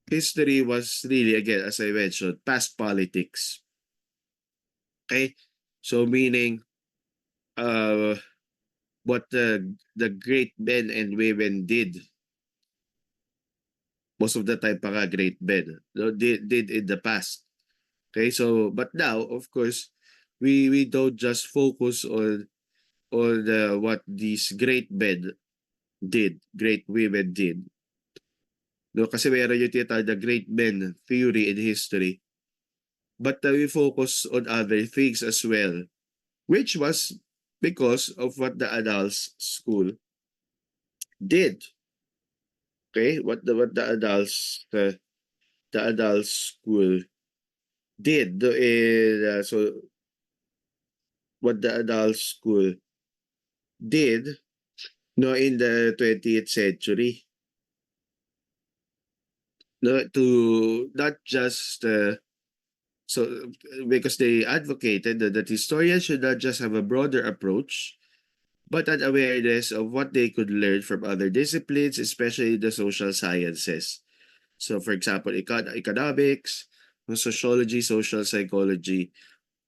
history was really, again, as I mentioned, past politics. Okay, so meaning what the great men and women did. Most of the time pa great men, no, did in the past. Okay, so but now, of course, we don't just focus on what these great men did, great women did. No, kasi meron yung tinatawag na great men theory in history. But we focus on other things as well, which was because of what the Annals School did. Okay, what the Annals School did so what the Annals School did, no, in the 20th century, no, to not just so because they advocated that historians should not just have a broader approach, but an awareness of what they could learn from other disciplines, especially the social sciences. So, for example, economics, sociology, social psychology,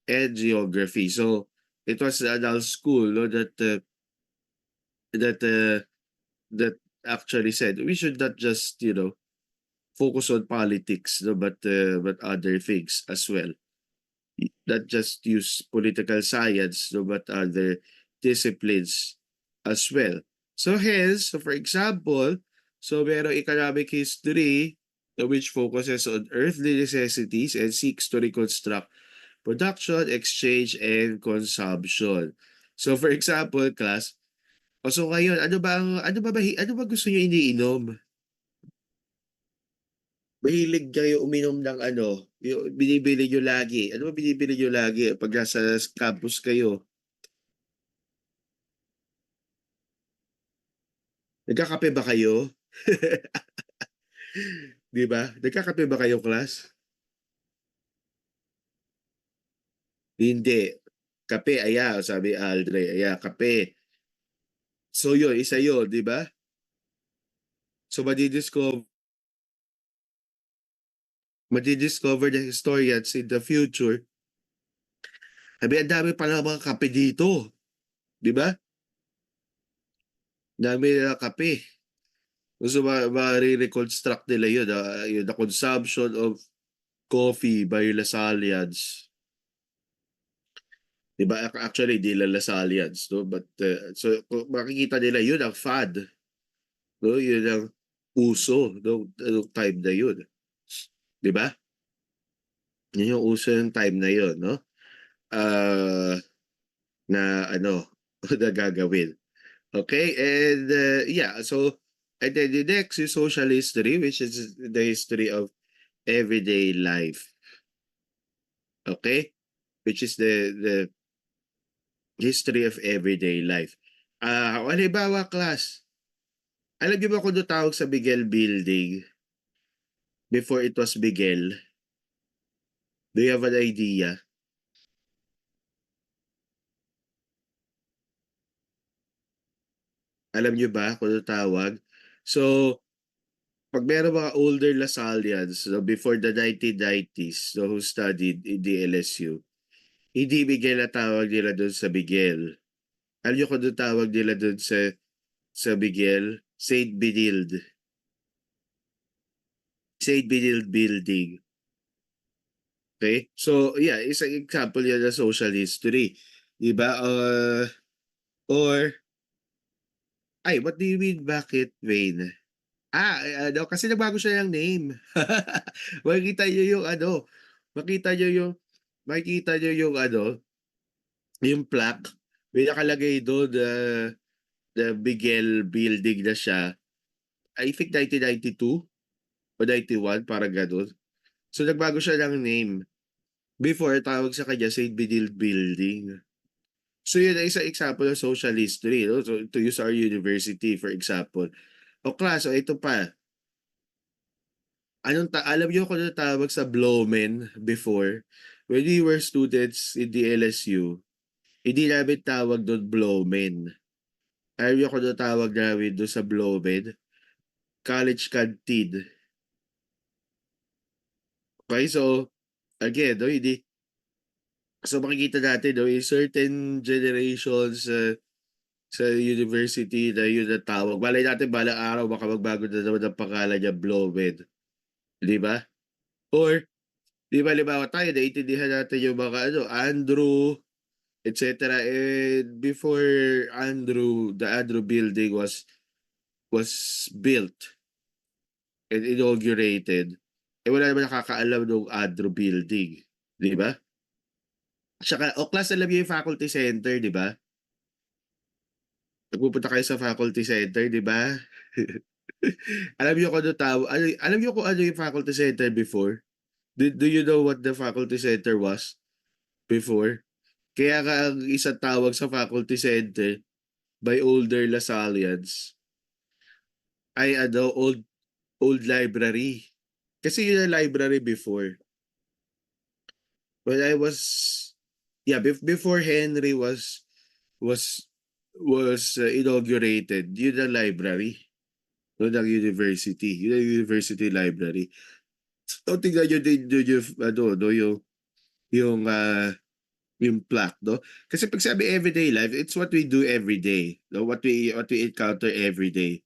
and geography. So, it was an adult school no, that that actually said we should not just focus on politics, no, but other things as well. Not just use political science, no, but other disciplines as well. So hence, so for example, so merong economic history which focuses on earthly necessities and seeks to reconstruct production, exchange, and consumption. So for example, class, so ngayon, ano ba gusto niyo iniinom? Mahilig kayo uminom ng ano, yung binibili niyo lagi. Ano ba binibili niyo lagi pag nasa campus kayo? Nagkakape ba kayo? 'Di ba? Nagkakape ba kayo, class? Hindi. Kape, sabi Aldre, kape. So yun, isa yun, di ba? So madidiscover the historians in the future. Sabi, ang dami pala mga kape dito. Di ba? Dami na kape. Gusto ma-reconstruct nila yun, the consumption of coffee by Lasallians. Diba? Actually, di lang Lasallians, no? But, so, makikita nila yun ang fad. No? Yun ang uso, no? Time na yun. Diba? Yun yung uso yung time na yun, no? Na na gagawin. Okay? And, so, and then the next is social history, which is the history of everyday life. Okay? Which is the history of everyday life. Halimbawa, class, alam niyo ba kung ano tawag sa Miguel Building before it was Miguel? Do you have an idea? Alam niyo ba kung ano tawag? So, pag meron mga older Lasallians before the 1990s who studied in the LSU, hindi Miguel na tawag nila doon sa Miguel. Alam niyo kung ano tawag nila doon sa Miguel? St. Benilde. St. Benilde Building. Okay? So, isang example yan ng social history. Diba? What do you mean, bakit, Wayne? Kasi nagbago siya ng name. makikita nyo yung yung plaque. May nakalagay doon the Miguel Building na siya. I think 1992 o 91, parang ganun. So, nagbago siya ng name. Before, tawag sa kanya St. Benilde Building. So, yun ang isang example ng social history. No? So, to use our university, for example. O class, ito pa. Alam niyo kung ano tawag sa Blomen before? When we were students in the LSU, hindi namin tawag doon Blomen. Alam niyo kung ano tawag namin doon sa Blomen? College canteen. Okay, so, again, no, hindi. So, makikita natin, no, in certain generations sa university na yun ang tawag. Malay natin, balang araw, baka magbago na naman ang pangalan niya, Blomen. Di ba? Or, di ba, libawa tayo, naiintindihan natin yung mga Andrew, etc. And before the Andrew building was built and inaugurated, wala naman nakakaalam ng Andrew building. Di ba? Tsaka, class, alam niyo yung faculty center, di ba? Nagpupunta kayo sa faculty center, di ba? alam niyo kung ano alam niyo kung ano yung faculty center before? Do you know what the faculty center was before? Kaya nga ang isang tawag sa faculty center by older Lasallians ay old library. Kasi yun ang library before. When I was before Henry was was inaugurated, yun ang library. No, ng university. Yun ang university library. So, tingnan nyo din yung, ano, no, yung plaque, no? Kasi pag sabi everyday life, it's what we do every day. No? What we encounter every day.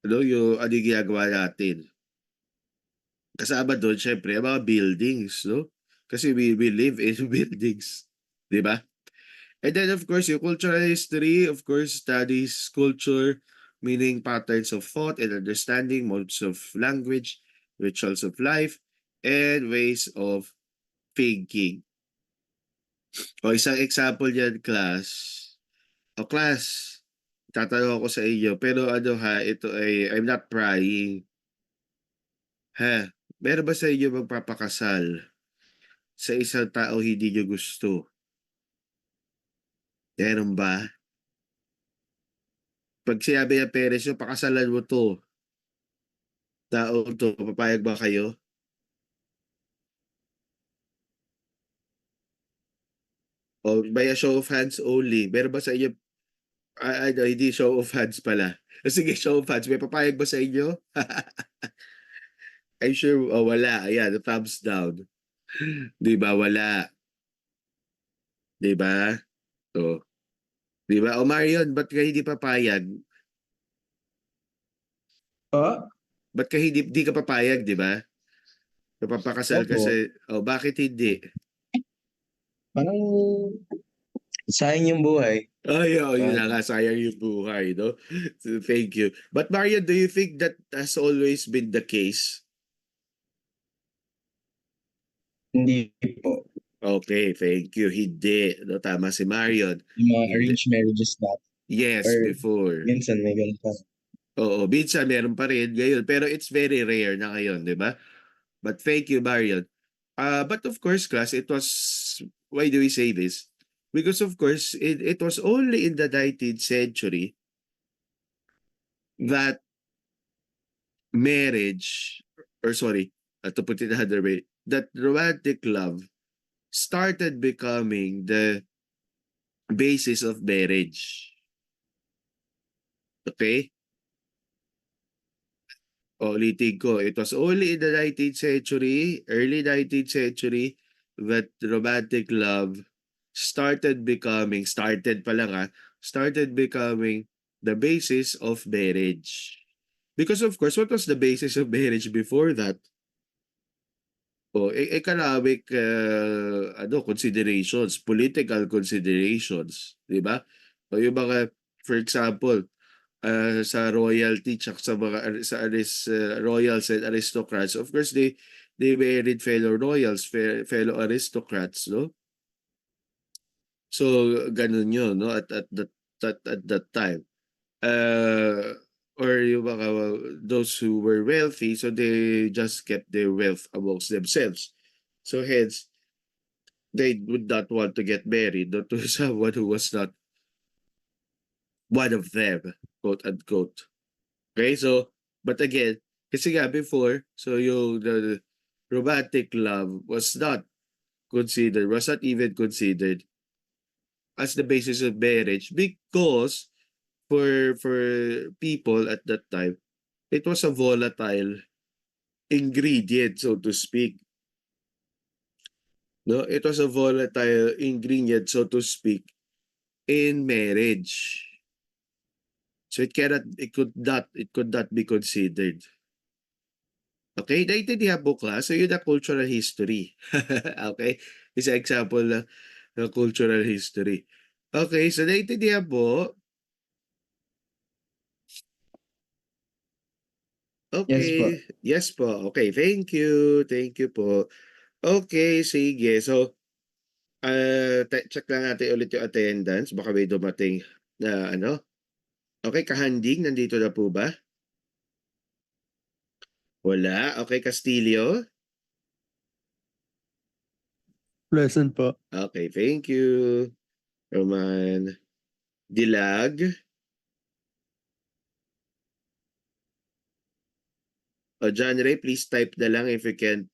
No? Yung ano yung ginagawa natin. Kasama doon, syempre, ang mga buildings, no? Kasi we live in buildings. Di ba? And then, of course, yung cultural history, of course, studies culture, meaning patterns of thought and understanding, modes of language, rituals of life, and ways of thinking. O isang example yan, class. O class, tatanong ako sa inyo, pero ano ha, ito ay, I'm not prying. Ha, meron ba sa inyo magpapakasal sa isang tao hindi nyo gusto? Meron ba? Pag sinabi ng parents nyo, pakasalan mo to, tao to, papayag ba kayo? O by a show of hands only, meron ba sa inyo, ano, hindi show of hands pala. Sige, show of hands, may papayag ba sa inyo? I'm sure, wala. Ayan, thumbs down. Di ba, wala. Di ba? O, di ba? O Marion, ba't ka hindi papayag? Ba't ka di ka papayag, di ba? Napapakasal ka Opo. sa, bakit hindi? Parang sayang yung buhay. Ay, yun na nga, sayang yung buhay, no? So, thank you. But Marion, do you think that has always been the case? Hindi po. Okay, thank you. Hindi. No, tama si Marion. Yung mga Hindi. arranged marriages na. Yes, Or before. minsan may ganun pa. Oo, minsan meron pa rin ngayon. Pero it's very rare na ngayon, di ba? But thank you, Marion. But of course, class, it was, why do we say this? Because of course, it was only in the 19th century that marriage, or sorry, to put it another way, that romantic love started becoming the basis of marriage. Okay? Ulitin ko, it was only in the 19th century, early 19th century, that romantic love started becoming the basis of marriage. Because of course, what was the basis of marriage before that? Economic considerations, political considerations, di ba? O yung mga, for example, sa royalty tsaka sa mga royals and aristocrats, of course they married fellow royals, fellow aristocrats, no? So ganun yun, no? At that time. Or yung mga those who were wealthy, so they just kept their wealth amongst themselves. So hence, they would not want to get married to someone who was not one of them, quote unquote. Okay, so, but again, kasi nga before, so yung the romantic love was not even considered as the basis of marriage, because for people at that time, it was a volatile ingredient, so to speak. No, it was a volatile ingredient, so to speak, in marriage. So it could not be considered. Okay, naintindihan mo, class? So yun ang cultural history. Okay? Isa example ng cultural history. Okay, so naintindihan mo? Okay. Yes po. Okay, thank you. Thank you po. Okay, sige. So, check lang natin ulit yung attendance. Baka may dumating na ano. Okay, Kahanding, nandito na po ba? Wala. Okay, Castillo? Present po. Okay, thank you. Roman. Dilag? John Ray, please type na lang if you can't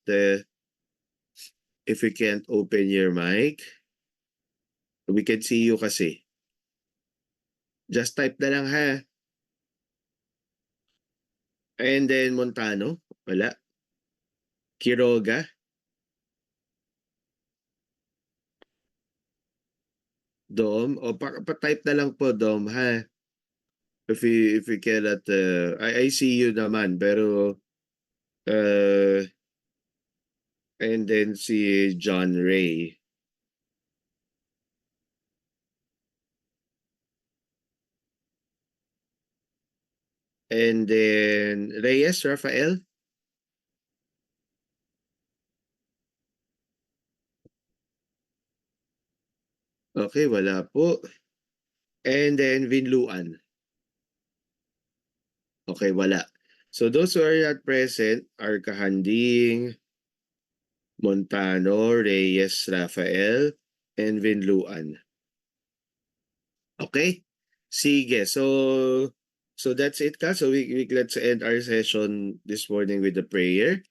open your mic. We can see you kasi. Just type na lang ha. And then Montano, wala. Quiroga, Dom, o pa-type na lang po Dom ha. If you cannot, I see you naman, pero and then si John Ray. And then Reyes, Rafael. Okay, wala po. And then Vinluan. Okay, wala. So those who are not present are Kahanding, Montano, Reyes, Rafael, and Vinluan. Okay? Sige. So that's it ka. So let's end our session this morning with a prayer.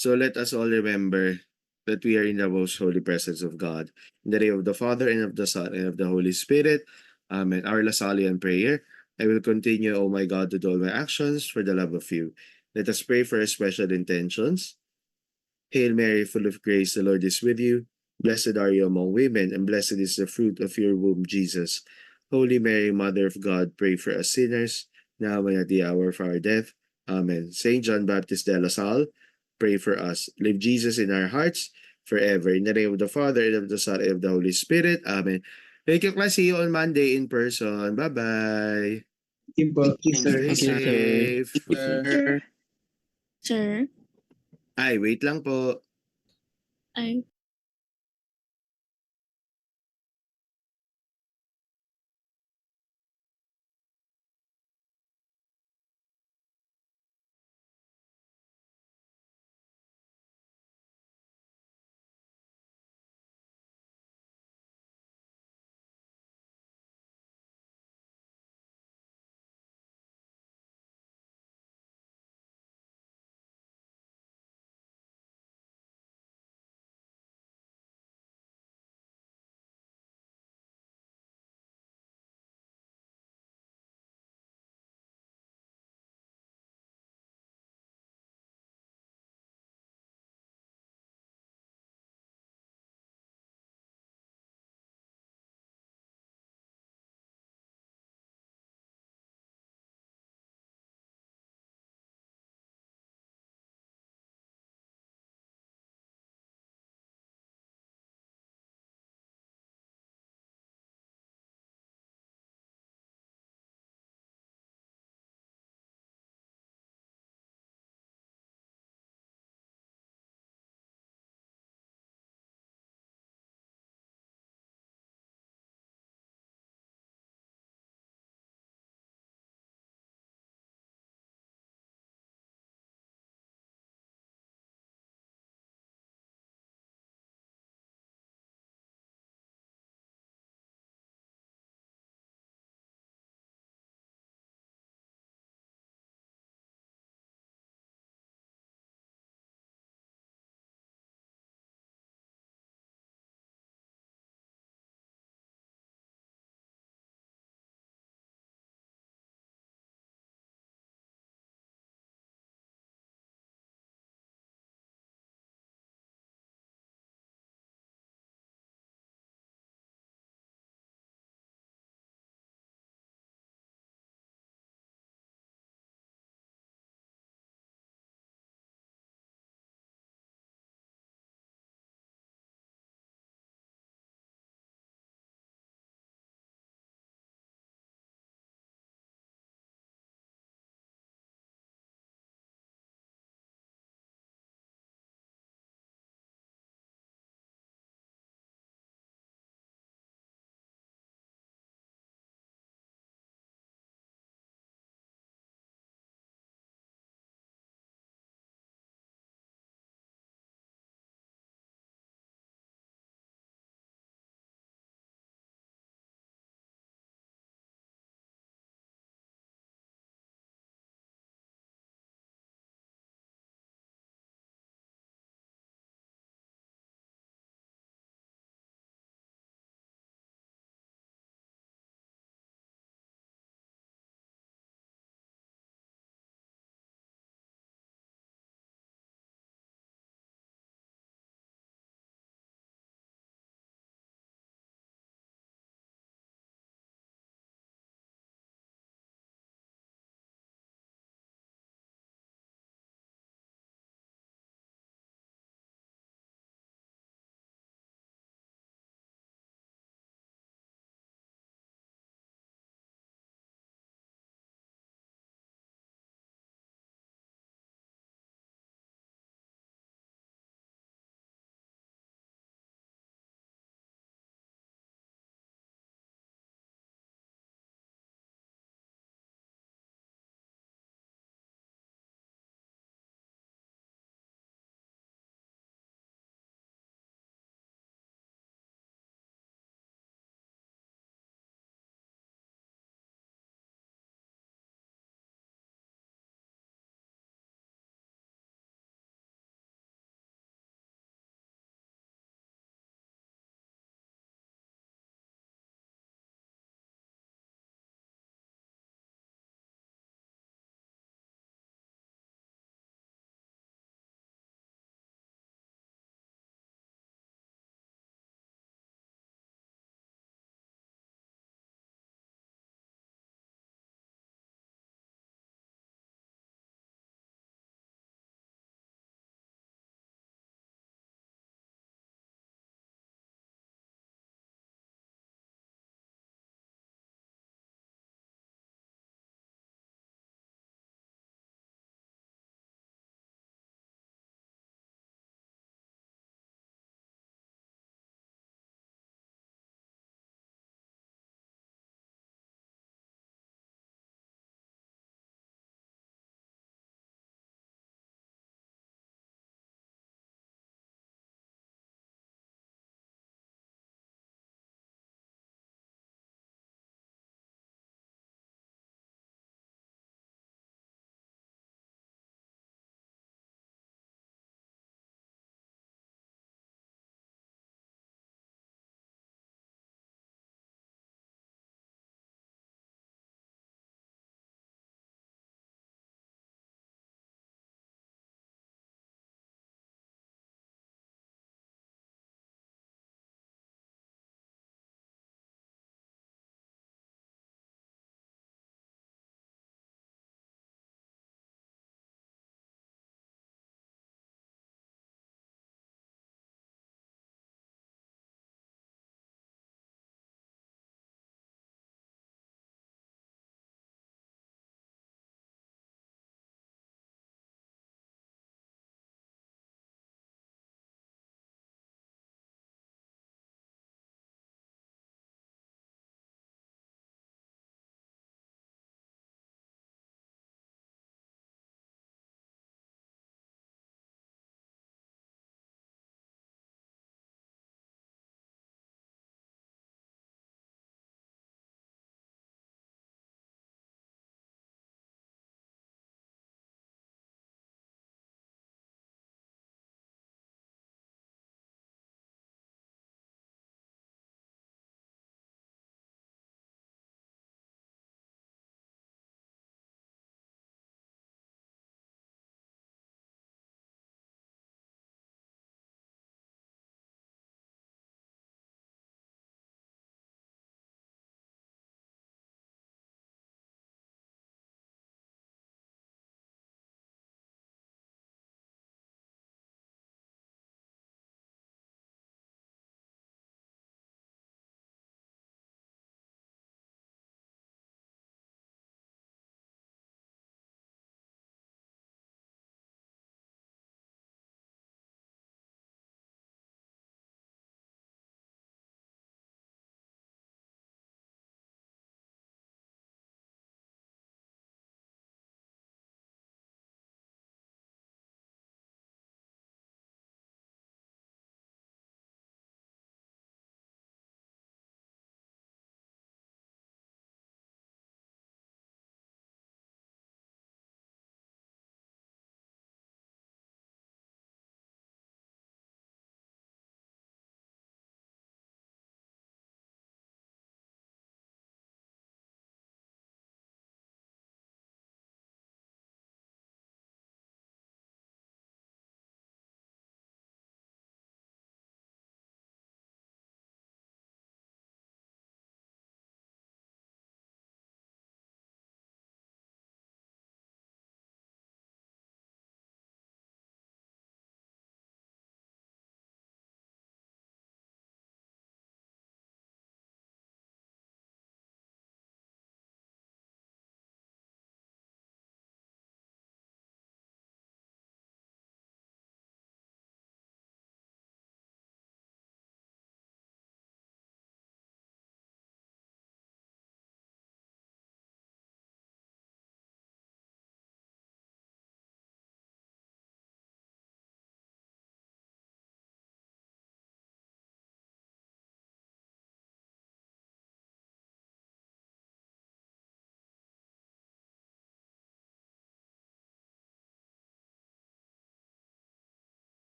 So let us all remember that we are in the most holy presence of God. In the name of the Father, and of the Son, and of the Holy Spirit. Amen. Our Lasalian prayer. I will continue, O my God, to do all my actions for the love of you. Let us pray for our special intentions. Hail Mary, full of grace, the Lord is with you. Blessed are you among women, and blessed is the fruit of your womb, Jesus. Holy Mary, Mother of God, pray for us sinners, now and at the hour of our death. Amen. Saint John Baptist de La Salle, pray for us. Live Jesus in our hearts forever. In the name of the Father, and of the Son, and of the Holy Spirit. Amen. Thank you, class. See you on Monday in person. Bye-bye. Thank you po. Stay safe. Sir, Ay, wait lang po. I